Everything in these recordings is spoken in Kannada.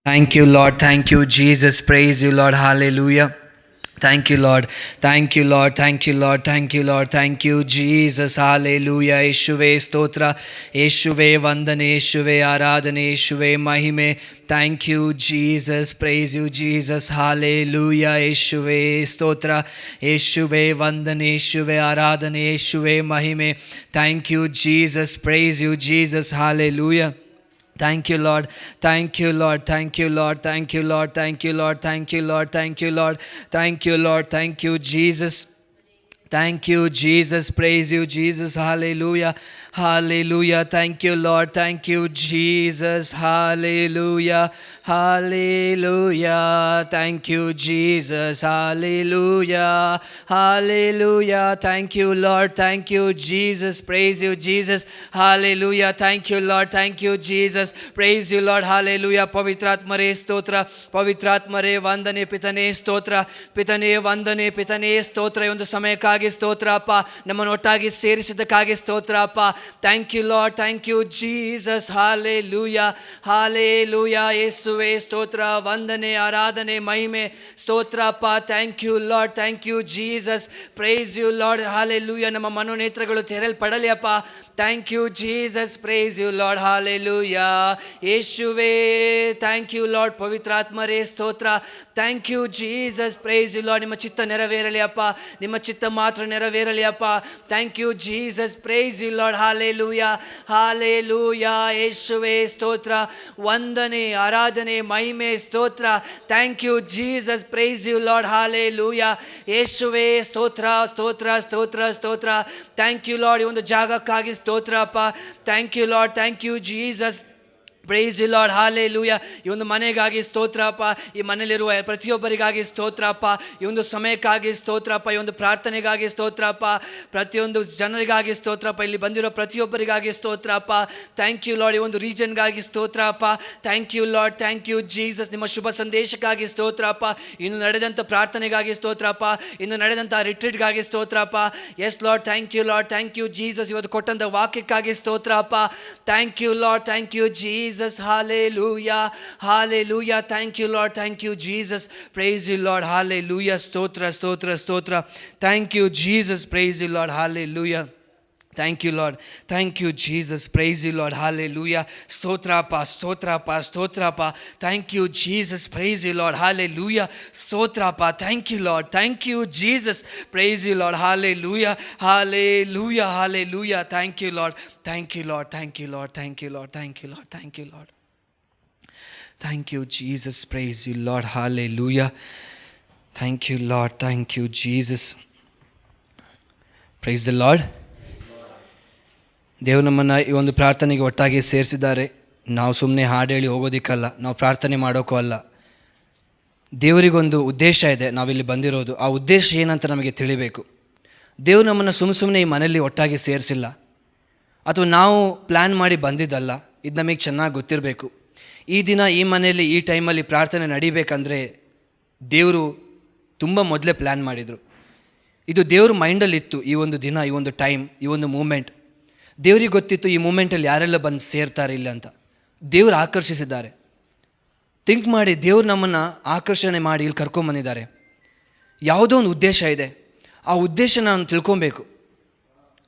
Thank you, Lord. Thank you, Jesus. Praise you, Lord. Hallelujah. Thank you, Lord. Thank you, Lord. Thank you, Lord. Thank you, Lord. Thank you, Jesus. Hallelujah. ಯೇಸುವೆ ಸ್ತೋತ್ರ, ಯೇಸುವೆ ವಂದನೆ, ಯೇಸುವೆ ಆರಾಧನೆ, ಯೇಸುವೆ ಮಹಿಮೆ. Thank you, Jesus. Praise you, Jesus. Hallelujah. ಯೇಸುವೆ ಸ್ತೋತ್ರ, ಯೇಸುವೆ ವಂದನೆ, ಯೇಸುವೆ ಆರಾಧನೆ, ಯೇಸುವೆ ಮಹಿಮೆ. Thank you, Jesus. Praise you, Jesus. Hallelujah. Thank you, Lord. Thank you, Lord. Thank you, Lord. Thank you, Lord. Thank you, Lord. Thank you, Lord. Thank you, Lord. Thank you, Lord. Thank you, Jesus. Thank you, Jesus. Praise you, Jesus. Hallelujah. Hallelujah. Thank you, Lord. Thank you, Jesus. Hallelujah. Hallelujah. Thank you, Jesus. Hallelujah. Hallelujah. Thank you, Lord. Thank you, Jesus. Praise you, Jesus. Hallelujah. Thank you, Lord. Thank you, Jesus. Praise you, Lord. Hallelujah. ಪವಿತ್ರಾತ್ಮರೇ ಸ್ತೋತ್ರ, ಪವಿತ್ರಾತ್ಮರೇ ವಂದನೆ, ಪಿತನೇ ಸ್ತೋತ್ರ, ಪಿತನೇ ವಂದನೆ, ಪಿತನೇ ಸ್ತೋತ್ರ. ಈ ಒಂದು ಸಮಯಕ್ಕಾಗಿ ಸ್ತೋತ್ರ ಅಪ್ಪ, ನಮ್ಮನ್ನು ಒಟ್ಟಾಗಿ ಸೇರಿಸಿದ್ದಕ್ಕಾಗಿ ಸ್ತೋತ್ರ ಅಪ್ಪ. Thank you Lord, thank you Jesus. Hallelujah, hallelujah. ಯೇಸುವೆ ಸ್ತೋತ್ರ, ವಂದನೆ, ಆರಾಧನೆ, ಮಹಿಮೆ, ಸ್ತೋತ್ರ ಅಪ್ಪ. Thank you Lord, thank you Jesus. Praise you Lord. Hallelujah. ನಮ್ಮ ಮನೋನೇತ್ರಗಳು ತೆರೆಯಲ್ಪಡಲಿ ಅಪ್ಪ. Thank you Jesus. Praise you Lord. Hallelujah. ಯೇಸುವೆ ಥ್ಯಾಂಕ್ ಯು ಲಾರ್ಡ್. ಪವಿತ್ರಾತ್ಮರೇ ಸ್ತೋತ್ರ. Thank you Jesus. Praise you Lord. ನಿಮ್ಮ ಚಿತ್ತ ನೆರವೇರಲಿ ಅಪ್ಪ, ನಿಮ್ಮ ಚಿತ್ತ ಮಾತ್ರ ನೆರವೇರಲಿ ಅಪ್ಪ. Thank you Jesus. Praise you Lord. Hallelujah, hallelujah. ಯೇಸುವೆ ಸ್ತೋತ್ರ, ವಂದನೆ, ಆರಾಧನೆ, ಮಹಿಮೆ, ಸ್ತೋತ್ರ. Thank you Jesus. Praise you Lord. Hallelujah. ಯೇಸುವೆ ಸ್ತೋತ್ರ, ಸ್ತೋತ್ರ, ಸ್ತೋತ್ರ, ಸ್ತೋತ್ರ. Thank you Lord. ಈ ಒಂದು ಜಾಗಕ್ಕಾಗಿ ಸ್ತೋತ್ರ ಅಪ್ಪ. Thank you Lord. Thank you Jesus. Praise you Lord. Hallelujah. ಈ ಒಂದು ಮನೆಗಾಗಿ ಸ್ತೋತ್ರಪ್ಪ, ಈ ಮನೆಯಲ್ಲಿರುವ ಪ್ರತಿಯೊಬ್ಬರಿಗಾಗಿ ಸ್ತೋತ್ರಪ್ಪ, ಈ ಒಂದು ಸಮಯಕ್ಕಾಗಿ ಸ್ತೋತ್ರಪ್ಪ, ಈ ಒಂದು ಪ್ರಾರ್ಥನೆಗಾಗಿ ಸ್ತೋತ್ರಪ್ಪ, ಪ್ರತಿಯೊಂದು ಜನರಿಗಾಗಿ ಸ್ತೋತ್ರಪ್ಪ, ಇಲ್ಲಿ ಬಂದಿರೋ ಪ್ರತಿಯೊಬ್ಬರಿಗಾಗಿ ಸ್ತೋತ್ರಪ್ಪ. Thank you Lord. ಈ ಒಂದು ರೀಜನ್ಗಾಗಿ ಸ್ತೋತ್ರಪ್ಪ. Thank you Lord. Thank you Jesus. ನಿಮ್ಮ ಶುಭ ಸಂದೇಶಕ್ಕಾಗಿ ಸ್ತೋತ್ರಪ್ಪ, ಇನ್ನು ನಡೆದಂಥ ಪ್ರಾರ್ಥನೆಗಾಗಿ ಸ್ತೋತ್ರಪ್ಪ, ಇನ್ನು ನಡೆದಂಥ ರಿಟ್ರೀಟ್ಗಾಗಿ ಸ್ತೋತ್ರಪ್ಪ. Yes Lord. Thank you Lord. Thank you Jesus. ಇವತ್ತು ಕೊಟ್ಟಂಥ ವಾಕ್ಯಕ್ಕಾಗಿ ಸ್ತೋತ್ರಪ್ಪ. Thank you Lord. Thank you Jesus. Hallelujah, hallelujah. Thank you, Lord. Thank you, Jesus. Praise you, Lord. Hallelujah. Stotra, stotra, stotra. Thank you, Jesus. Praise you, Lord. Hallelujah. Thank you, Lord. Thank you, Jesus. Praise you, Lord. Hallelujah. Stotrapa, stotrapa, stotrapa. Thank you, Jesus. Praise you, Lord. Hallelujah. Stotrapa. Thank you, Lord. Thank you, Jesus. Praise you, Lord. Hallelujah. Hallelujah. Hallelujah. Thank you, Lord. Thank you, Lord. Thank you, Lord. Thank you, Lord. Thank you, Lord. Thank you, Lord. Thank you, Jesus. Praise you, Lord. Hallelujah. Thank you, Lord. Thank you, Jesus. Praise the Lord. ದೇವರು ನಮ್ಮನ್ನು ಈ ಒಂದು ಪ್ರಾರ್ಥನೆಗೆ ಒಟ್ಟಾಗಿ ಸೇರಿಸಿದ್ದಾರೆ. ನಾವು ಸುಮ್ಮನೆ ಹಾಡು ಹೇಳಿ ಹೋಗೋದಕ್ಕಲ್ಲ, ನಾವು ಪ್ರಾರ್ಥನೆ ಮಾಡೋಕ್ಕೂ ಅಲ್ಲ. ದೇವರಿಗೊಂದು ಉದ್ದೇಶ ಇದೆ ನಾವಿಲ್ಲಿ ಬಂದಿರೋದು. ಆ ಉದ್ದೇಶ ಏನಂತ ನಮಗೆ ತಿಳಿಬೇಕು. ದೇವರು ನಮ್ಮನ್ನು ಸುಮ್ಮನೆ ಈ ಮನೆಯಲ್ಲಿ ಒಟ್ಟಾಗಿ ಸೇರಿಸಿಲ್ಲ, ಅಥವಾ ನಾವು ಪ್ಲ್ಯಾನ್ ಮಾಡಿ ಬಂದಿದ್ದಲ್ಲ. ಇದು ನಮಗೆ ಚೆನ್ನಾಗಿ ಗೊತ್ತಿರಬೇಕು. ಈ ದಿನ ಈ ಮನೆಯಲ್ಲಿ ಈ ಟೈಮಲ್ಲಿ ಪ್ರಾರ್ಥನೆ ನಡಿಬೇಕಂದ್ರೆ ದೇವರು ತುಂಬ ಮೊದಲೇ ಪ್ಲ್ಯಾನ್ ಮಾಡಿದರು. ಇದು ದೇವ್ರ ಮೈಂಡಲ್ಲಿತ್ತು. ಈ ಒಂದು ದಿನ, ಈ ಒಂದು ಟೈಮ್, ಈ ಒಂದು ಮೂಮೆಂಟ್ ದೇವ್ರಿಗೆ ಗೊತ್ತಿತ್ತು. ಈ ಮೂಮೆಂಟಲ್ಲಿ ಯಾರೆಲ್ಲ ಬಂದು ಸೇರ್ತಾರೆ ಇಲ್ಲ ಅಂತ ದೇವರು ಆಕರ್ಷಿಸಿದ್ದಾರೆ. ಥಿಂಕ್ ಮಾಡಿ, ದೇವ್ರು ನಮ್ಮನ್ನು ಆಕರ್ಷಣೆ ಮಾಡಿ ಇಲ್ಲಿ ಕರ್ಕೊಂಬಂದಿದ್ದಾರೆ. ಯಾವುದೋ ಒಂದು ಉದ್ದೇಶ ಇದೆ. ಆ ಉದ್ದೇಶ ನಾನು ತಿಳ್ಕೊಬೇಕು.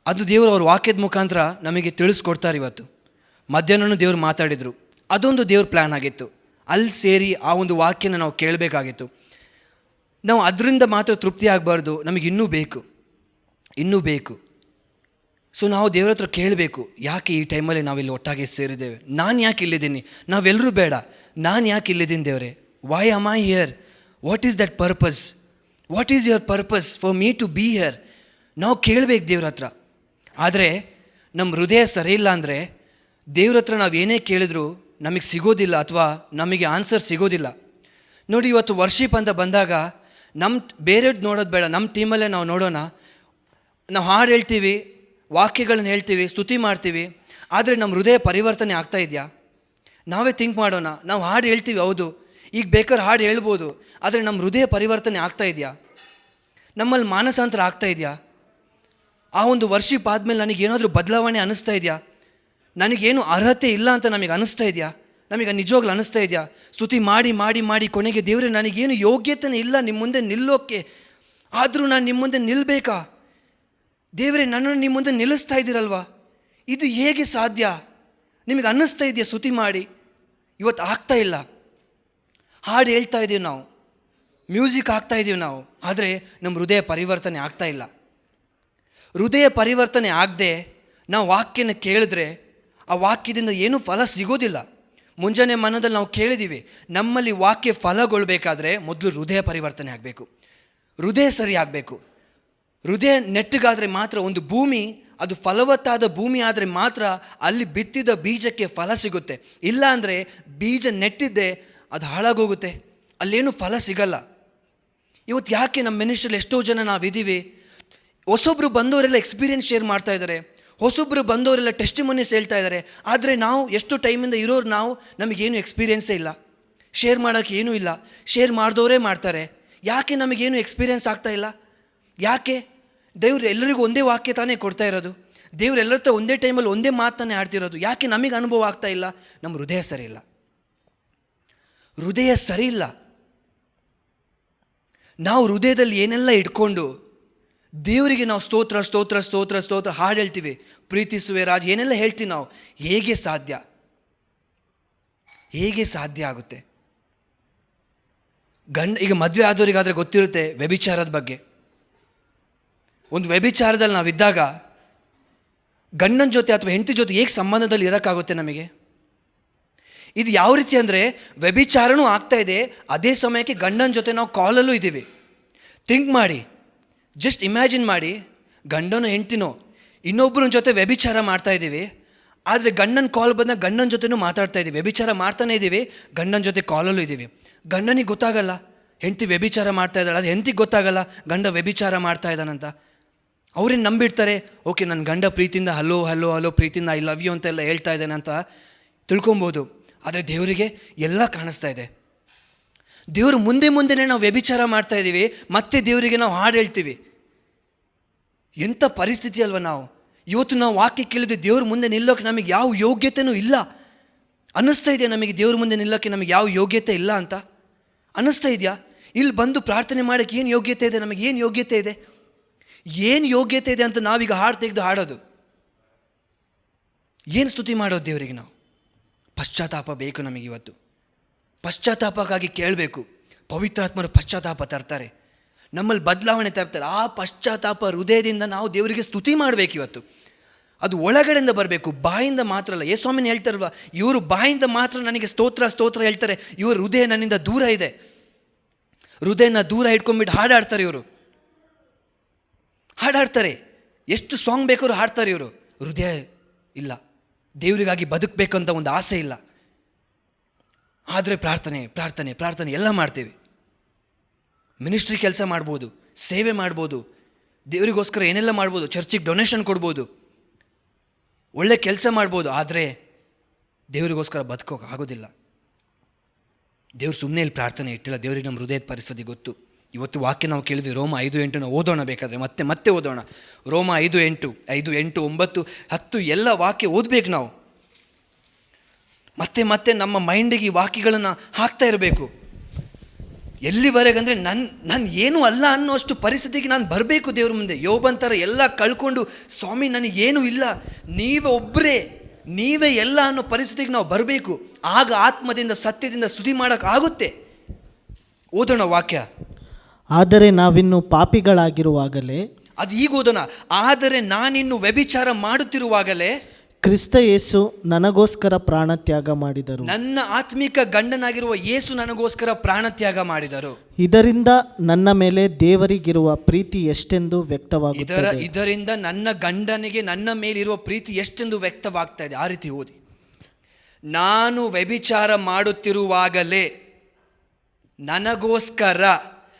ಅದು ದೇವರು ಅವ್ರ ವಾಕ್ಯದ ಮುಖಾಂತರ ನಮಗೆ ತಿಳಿಸ್ಕೊಡ್ತಾರೆ. ಇವತ್ತು ಮಧ್ಯಾಹ್ನನೂ ದೇವ್ರು ಮಾತಾಡಿದರು. ಅದೊಂದು ದೇವ್ರ ಪ್ಲ್ಯಾನ್ ಆಗಿತ್ತು. ಅಲ್ಲಿ ಸೇರಿ ಆ ಒಂದು ವಾಕ್ಯನ ನಾವು ಕೇಳಬೇಕಾಗಿತ್ತು. ನಾವು ಅದರಿಂದ ಮಾತ್ರ ತೃಪ್ತಿ ಆಗಬಾರ್ದು. ನಮಗೆ ಇನ್ನೂ ಬೇಕು, ಇನ್ನೂ ಬೇಕು. ಸೊ ನಾವು ದೇವ್ರ ಹತ್ರ ಕೇಳಬೇಕು, ಯಾಕೆ ಈ ಟೈಮಲ್ಲಿ ನಾವಿಲ್ಲಿ ಒಟ್ಟಾಗಿ ಸೇರಿದ್ದೇವೆ? ನಾನು ಯಾಕೆ ಇಲ್ಲಿದ್ದೀನಿ? ನಾವೆಲ್ಲರೂ ಬೇಡ, ನಾನು ಯಾಕೆ ಇಲ್ಲಿದ್ದೀನಿ ದೇವರೇ? Why am I here? What is that purpose? What is your purpose for me to be here? ನಾವು ಕೇಳಬೇಕು ದೇವ್ರ ಹತ್ರ. ಆದರೆ ನಮ್ಮ ಹೃದಯ ಸರಿ ಇಲ್ಲ ಅಂದರೆ ದೇವ್ರ ಹತ್ರ ನಾವು ಏನೇ ಕೇಳಿದ್ರು ನಮಗೆ ಸಿಗೋದಿಲ್ಲ, ಅಥವಾ ನಮಗೆ ಆನ್ಸರ್ ಸಿಗೋದಿಲ್ಲ. ನೋಡಿ, ಇವತ್ತು ವರ್ಷಿಪ್ ಅಂತ ಬಂದಾಗ ನಮ್ಮ ಬೇರೆದು ನೋಡೋದು ಬೇಡ, ನಮ್ಮ ಟೀಮಲ್ಲೇ ನಾವು ನೋಡೋಣ. ನಾವು ಹಾಡು ಹೇಳ್ತೀವಿ, ವಾಕ್ಯಗಳನ್ನ ಹೇಳ್ತೀವಿ, ಸ್ತುತಿ ಮಾಡ್ತೀವಿ, ಆದರೆ ನಮ್ಮ ಹೃದಯ ಪರಿವರ್ತನೆ ಆಗ್ತಾ ಇದೆಯಾ? ನಾವೇ ಥಿಂಕ್ ಮಾಡೋಣ. ನಾವು ಹಾಡು ಹೇಳ್ತೀವಿ, ಹೌದು, ಈಗ ಬೇಕಾದ್ರೆ ಹಾಡು ಹೇಳ್ಬೋದು, ಆದರೆ ನಮ್ಮ ಹೃದಯ ಪರಿವರ್ತನೆ ಆಗ್ತಾ ಇದೆಯಾ? ನಮ್ಮಲ್ಲಿ ಮಾನಸಾಂತರ ಆಗ್ತಾ ಇದೆಯಾ? ಆ ಒಂದು ವರ್ಷಿಪ್ ಆದಮೇಲೆ ನನಗೇನಾದರೂ ಬದಲಾವಣೆ ಅನ್ನಿಸ್ತಾ ಇದೆಯಾ? ನನಗೇನು ಅರ್ಹತೆ ಇಲ್ಲ ಅಂತ ನಮಗೆ ಅನ್ನಿಸ್ತಾ ಇದೆಯಾ? ನಮಗೆ ನಿಜವಾಗ್ಲೂ ಅನ್ನಿಸ್ತಾ ಇದೆಯಾ? ಸ್ತುತಿ ಮಾಡಿ ಮಾಡಿ ಮಾಡಿ ಕೊನೆಗೆ ದೇವರೇ ನನಗೇನು ಯೋಗ್ಯತೆನೇ ಇಲ್ಲ ನಿಮ್ಮ ಮುಂದೆ ನಿಲ್ಲೋಕ್ಕೆ, ಆದರೂ ನಾನು ನಿಮ್ಮ ಮುಂದೆ ನಿಲ್ಲಬೇಕಾ? ದೇವರೇ ನನ್ನನ್ನು ನಿಮ್ಮ ಮುಂದೆ ನಿಲ್ಲಿಸ್ತಾ ಇದ್ದೀರಲ್ವಾ? ಇದು ಹೇಗೆ ಸಾಧ್ಯ? ನಿಮಗೆ ಅನ್ನಿಸ್ತಾ ಇದೆಯಾ ಸ್ತುತಿ ಮಾಡಿ? ಇವತ್ತು ಆಗ್ತಾ ಇಲ್ಲ. ಹಾಡು ಹೇಳ್ತಾ ಇದ್ದೀವಿ ನಾವು, ಮ್ಯೂಸಿಕ್ ಆಗ್ತಾ ಇದ್ದೀವಿ ನಾವು, ಆದರೆ ನಮ್ಮ ಹೃದಯ ಪರಿವರ್ತನೆ ಆಗ್ತಾ ಇಲ್ಲ. ಹೃದಯ ಪರಿವರ್ತನೆ ಆಗದೆ ನಾವು ವಾಕ್ಯನ ಕೇಳಿದ್ರೆ ಆ ವಾಕ್ಯದಿಂದ ಏನೂ ಫಲ ಸಿಗೋದಿಲ್ಲ. ಮುಂಜಾನೆ ಮನದಲ್ಲಿ ನಾವು ಕೇಳಿದ್ದೀವಿ, ನಮ್ಮಲ್ಲಿ ವಾಕ್ಯ ಫಲಗೊಳ್ಬೇಕಾದ್ರೆ ಮೊದಲು ಹೃದಯ ಪರಿವರ್ತನೆ ಆಗಬೇಕು, ಹೃದಯ ಸರಿ ಆಗಬೇಕು. ಹೃದಯ ನೆಟ್ಟಗಾದರೆ ಮಾತ್ರ ಒಂದು ಭೂಮಿ, ಅದು ಫಲವತ್ತಾದ ಭೂಮಿ ಆದರೆ ಮಾತ್ರ ಅಲ್ಲಿ ಬಿತ್ತಿದ ಬೀಜಕ್ಕೆ ಫಲ ಸಿಗುತ್ತೆ. ಇಲ್ಲ ಅಂದರೆ ಬೀಜ ನೆಟ್ಟಿದ್ದೆ ಅದು ಹಾಳಾಗೋಗುತ್ತೆ, ಅಲ್ಲೇನು ಫಲ ಸಿಗಲ್ಲ. ಇವತ್ತು ಯಾಕೆ ನಮ್ಮ ಮಿನಿಸ್ಟ್ರಲ್ಲಿ ಎಷ್ಟೋ ಜನ ನಾವಿದ್ದೀವಿ, ಹೊಸೊಬ್ಬರು ಬಂದವರೆಲ್ಲ ಎಕ್ಸ್ಪೀರಿಯನ್ಸ್ ಶೇರ್ ಮಾಡ್ತಾ ಇದ್ದಾರೆ, ಹೊಸೊಬ್ಬರು ಬಂದವರೆಲ್ಲ ಟೆಸ್ಟಿಮೋನಿಸ್ ಹೇಳ್ತಾ ಇದ್ದಾರೆ. ಆದರೆ ನಾವು ಎಷ್ಟು ಟೈಮಿಂದ ಇರೋರು ನಾವು, ನಮಗೇನು ಎಕ್ಸ್ಪೀರಿಯೆನ್ಸೇ ಇಲ್ಲ, ಶೇರ್ ಮಾಡೋಕ್ಕೆ ಏನೂ ಇಲ್ಲ. ಶೇರ್ ಮಾಡಿದವರೇ ಮಾಡ್ತಾರೆ. ಯಾಕೆ ನಮಗೇನು ಎಕ್ಸ್ಪೀರಿಯೆನ್ಸ್ ಆಗ್ತಾ ಇಲ್ಲ? ಯಾಕೆ? ದೇವ್ರು ಎಲ್ಲರಿಗೂ ಒಂದೇ ವಾಕ್ಯ ತಾನೇ ಕೊಡ್ತಾ ಇರೋದು, ದೇವ್ರು ಎಲ್ಲರ ಹತ್ರ ಒಂದೇ ಟೈಮಲ್ಲಿ ಒಂದೇ ಮಾತನ್ನೇ ಆಡ್ತಿರೋದು. ಯಾಕೆ ನಮಗೆ ಅನುಭವ ಆಗ್ತಾ ಇಲ್ಲ? ನಮ್ಮ ಹೃದಯ ಸರಿ ಇಲ್ಲ. ಹೃದಯ ಸರಿ ಇಲ್ಲ. ನಾವು ಹೃದಯದಲ್ಲಿ ಏನೆಲ್ಲ ಇಟ್ಕೊಂಡು ದೇವರಿಗೆ ನಾವು ಸ್ತೋತ್ರ ಸ್ತೋತ್ರ ಸ್ತೋತ್ರ ಸ್ತೋತ್ರ ಹಾಡು ಹೇಳ್ತೀವಿ, ಪ್ರೀತಿಸುವೆ ರಾಜ ಏನೆಲ್ಲ ಹೇಳ್ತೀವಿ ನಾವು. ಹೇಗೆ ಸಾಧ್ಯ? ಹೇಗೆ ಸಾಧ್ಯ ಆಗುತ್ತೆ? ಈಗ ಮದುವೆ ಆದವರಿಗಾದರೆ ಗೊತ್ತಿರುತ್ತೆ ವ್ಯಭಿಚಾರದ ಬಗ್ಗೆ. ಒಂದು ವ್ಯಭಿಚಾರದಲ್ಲಿ ನಾವಿದ್ದಾಗ ಗಂಡನ ಜೊತೆ ಅಥವಾ ಹೆಂಡತಿ ಜೊತೆ ಹೇಗೆ ಸಂಬಂಧದಲ್ಲಿ ಇರೋಕ್ಕಾಗುತ್ತೆ ನಮಗೆ? ಇದು ಯಾವ ರೀತಿ ಅಂದರೆ, ವ್ಯಭಿಚಾರನೂ ಆಗ್ತಾ ಇದೆ, ಅದೇ ಸಮಯಕ್ಕೆ ಗಂಡನ ಜೊತೆ ನಾವು ಕಾಲಲ್ಲೂ ಇದ್ದೀವಿ. ಥಿಂಕ್ ಮಾಡಿ, ಜಸ್ಟ್ ಇಮ್ಯಾಜಿನ್ ಮಾಡಿ, ಗಂಡನೋ ಹೆಂಡ್ತಿನೋ ಇನ್ನೊಬ್ಬರ ಜೊತೆ ವ್ಯಭಿಚಾರ ಮಾಡ್ತಾ ಇದ್ದೀವಿ, ಆದರೆ ಗಂಡನ ಕಾಲ್ ಬಂದಾಗ ಗಂಡನ ಜೊತೆನೂ ಮಾತಾಡ್ತಾ ಇದ್ದೀವಿ, ವ್ಯಭಿಚಾರ ಮಾಡ್ತಾನೆ ಇದ್ದೀವಿ, ಗಂಡನ ಜೊತೆ ಕಾಲಲ್ಲೂ ಇದ್ದೀವಿ. ಗಂಡನಿಗೆ ಗೊತ್ತಾಗಲ್ಲ ಹೆಂಡ್ತಿ ವ್ಯಭಿಚಾರ ಮಾಡ್ತಾ ಇದ್ದಾಳೆ, ಅದು ಹೆಂಡ್ತಿಗೆ ಗೊತ್ತಾಗಲ್ಲ ಗಂಡ ವ್ಯಭಿಚಾರ ಮಾಡ್ತಾ ಇದ್ದಾನಂತ. ಅವ್ರೇನು ನಂಬಿಡ್ತಾರೆ, ಓಕೆ ನನ್ನ ಗಂಡ ಪ್ರೀತಿಯಿಂದ ಹಲೋ ಹಲೋ ಹಲೋ ಪ್ರೀತಿಯಿಂದ ಐ ಲವ್ ಯು ಅಂತೆಲ್ಲ ಹೇಳ್ತಾ ಇದ್ದಾನೆ ಅಂತ ತಿಳ್ಕೊಬೋದು. ಆದರೆ ದೇವರಿಗೆ ಎಲ್ಲ ಕಾಣಿಸ್ತಾ ಇದೆ. ದೇವರು ಮುಂದೆ ಮುಂದೆನೇ ನಾವು ವ್ಯಭಿಚಾರ ಮಾಡ್ತಾ ಇದ್ದೀವಿ, ಮತ್ತೆ ದೇವರಿಗೆ ನಾವು ಹಾಡು ಹೇಳ್ತೀವಿ. ಎಂಥ ಪರಿಸ್ಥಿತಿ ಅಲ್ವ ನಾವು ಇವತ್ತು. ನಾವು ವಾಕ್ಯ ಕೇಳಿದ್ವಿ, ದೇವ್ರ ಮುಂದೆ ನಿಲ್ಲೋಕೆ ನಮಗೆ ಯಾವ ಯೋಗ್ಯತೆಯೂ ಇಲ್ಲ ಅನ್ನಿಸ್ತಾ ಇದೆಯಾ? ನಮಗೆ ದೇವ್ರ ಮುಂದೆ ನಿಲ್ಲೋಕ್ಕೆ ನಮಗೆ ಯಾವ ಯೋಗ್ಯತೆ ಇಲ್ಲ ಅಂತ ಅನ್ನಿಸ್ತಾ ಇದೆಯಾ? ಇಲ್ಲಿ ಬಂದು ಪ್ರಾರ್ಥನೆ ಮಾಡೋಕ್ಕೆ ಏನು ಯೋಗ್ಯತೆ ಇದೆ? ನಮಗೆ ಏನು ಯೋಗ್ಯತೆ ಇದೆ? ಏನು ಯೋಗ್ಯತೆ ಇದೆ ಅಂತ ನಾವೀಗ ಹಾಡು ತೆಗೆದು ಹಾಡೋದು? ಏನು ಸ್ತುತಿ ಮಾಡೋದು ದೇವರಿಗೆ ನಾವು? ಪಶ್ಚಾತ್ತಾಪ ಬೇಕು ನಮಗೆ ಇವತ್ತು. ಪಶ್ಚಾತ್ತಾಪಕ್ಕಾಗಿ ಕೇಳಬೇಕು. ಪವಿತ್ರಾತ್ಮರು ಪಶ್ಚಾತ್ತಾಪ ತರ್ತಾರೆ, ನಮ್ಮಲ್ಲಿ ಬದಲಾವಣೆ ತರ್ತಾರೆ. ಆ ಪಶ್ಚಾತ್ತಾಪ ಹೃದಯದಿಂದ ನಾವು ದೇವರಿಗೆ ಸ್ತುತಿ ಮಾಡಬೇಕು ಇವತ್ತು. ಅದು ಒಳಗಡೆಯಿಂದ ಬರಬೇಕು, ಬಾಯಿಂದ ಮಾತ್ರ ಅಲ್ಲ. ಯೇಸ್ವಾಮಿನ ಹೇಳ್ತಾರಲ್ವ, ಇವರು ಬಾಯಿಂದ ಮಾತ್ರ ನನಗೆ ಸ್ತೋತ್ರ ಸ್ತೋತ್ರ ಹೇಳ್ತಾರೆ, ಇವರು ಹೃದಯ ನನ್ನಿಂದ ದೂರ ಇದೆ. ಹೃದಯನ ದೂರ ಇಟ್ಕೊಂಡ್ಬಿಟ್ಟು ಹಾಡಾಡ್ತಾರೆ ಇವರು, ಹಾಡಾಡ್ತಾರೆ. ಎಷ್ಟು ಸಾಂಗ್ ಬೇಕಾದ್ರೂ ಹಾಡ್ತಾರೆ ಇವರು. ಹೃದಯ ಇಲ್ಲ, ದೇವರಿಗಾಗಿ ಬದುಕಬೇಕಂತ ಒಂದು ಆಸೆ ಇಲ್ಲ. ಆದರೆ ಪ್ರಾರ್ಥನೆ ಪ್ರಾರ್ಥನೆ ಪ್ರಾರ್ಥನೆ ಎಲ್ಲ ಮಾಡ್ತೀವಿ. ಮಿನಿಸ್ಟ್ರಿ ಕೆಲಸ ಮಾಡ್ಬೋದು, ಸೇವೆ ಮಾಡ್ಬೋದು, ದೇವರಿಗೋಸ್ಕರ ಏನೆಲ್ಲ ಮಾಡ್ಬೋದು, ಚರ್ಚಿಗೆ ಡೊನೇಷನ್ ಕೊಡ್ಬೋದು, ಒಳ್ಳೆ ಕೆಲಸ ಮಾಡ್ಬೋದು. ಆದರೆ ದೇವರಿಗೋಸ್ಕರ ಬದುಕೋಕೆ ಆಗೋದಿಲ್ಲ. ದೇವ್ರು ಸುಮ್ಮನೆ ಇಲ್ಲಿ ಪ್ರಾರ್ಥನೆ ಇಟ್ಟಿಲ್ಲ, ದೇವರಿಗೆ ನಮ್ಮ ಹೃದಯದ ಪರಿಸ್ಥಿತಿ ಗೊತ್ತು. ಇವತ್ತು ವಾಕ್ಯ ನಾವು ಕೇಳಿದ್ವಿ, ರೋಮ 5:8 ಓದೋಣ, ಬೇಕಾದರೆ ಮತ್ತೆ ಓದೋಣ. ರೋಮ 5:8, 5, 8, 9, 10 ಎಲ್ಲ ವಾಕ್ಯ ಓದಬೇಕು ನಾವು. ಮತ್ತೆ ನಮ್ಮ ಮೈಂಡಿಗೆ ಈ ವಾಕ್ಯಗಳನ್ನು ಹಾಕ್ತಾ ಇರಬೇಕು. ಎಲ್ಲಿವರೆಗಂದರೆ ನಾನು ಏನೂ ಅಲ್ಲ ಅನ್ನೋಷ್ಟು ಪರಿಸ್ಥಿತಿಗೆ ನಾನು ಬರಬೇಕು ದೇವ್ರ ಮುಂದೆ. ಯೋಬಂತರ ಎಲ್ಲ ಕಳ್ಕೊಂಡು, ಸ್ವಾಮಿ ನನಗೇನೂ ಇಲ್ಲ, ನೀವೇ ಎಲ್ಲ ಅನ್ನೋ ಪರಿಸ್ಥಿತಿಗೆ ನಾವು ಬರಬೇಕು. ಆಗ ಆತ್ಮದಿಂದ ಸತ್ಯದಿಂದ ಸ್ತುತಿ ಮಾಡೋಕ್ಕಾಗುತ್ತೆ. ಓದೋಣ ವಾಕ್ಯ. ಆದರೆ ನಾವಿನ್ನು ಪಾಪಿಗಳಾಗಿರುವಾಗಲೇ, ಅದು ಈಗ ಓದೋಣ. ಆದರೆ ನಾನಿನ್ನು ವ್ಯಭಿಚಾರ ಮಾಡುತ್ತಿರುವಾಗಲೇ ಕ್ರಿಸ್ತ ಯೇಸು ನನಗೋಸ್ಕರ ಪ್ರಾಣತ್ಯಾಗ ಮಾಡಿದರು. ನನ್ನ ಆತ್ಮಿಕ ಗಂಡನಾಗಿರುವ ಯೇಸು ನನಗೋಸ್ಕರ ಪ್ರಾಣತ್ಯಾಗ ಮಾಡಿದರು. ಇದರಿಂದ ನನ್ನ ಮೇಲೆ ದೇವರಿಗಿರುವ ಪ್ರೀತಿ ಎಷ್ಟೆಂದು ವ್ಯಕ್ತವಾಗುತ್ತದೆ. ಇದರಿಂದ ನನ್ನ ಗಂಡನಿಗೆ ನನ್ನ ಮೇಲಿರುವ ಪ್ರೀತಿ ಎಷ್ಟೆಂದು ವ್ಯಕ್ತವಾಗ್ತಾ ಇದೆ. ಆ ರೀತಿ ಓದಿ. ನಾನು ವ್ಯಭಿಚಾರ ಮಾಡುತ್ತಿರುವಾಗಲೇ ನನಗೋಸ್ಕರ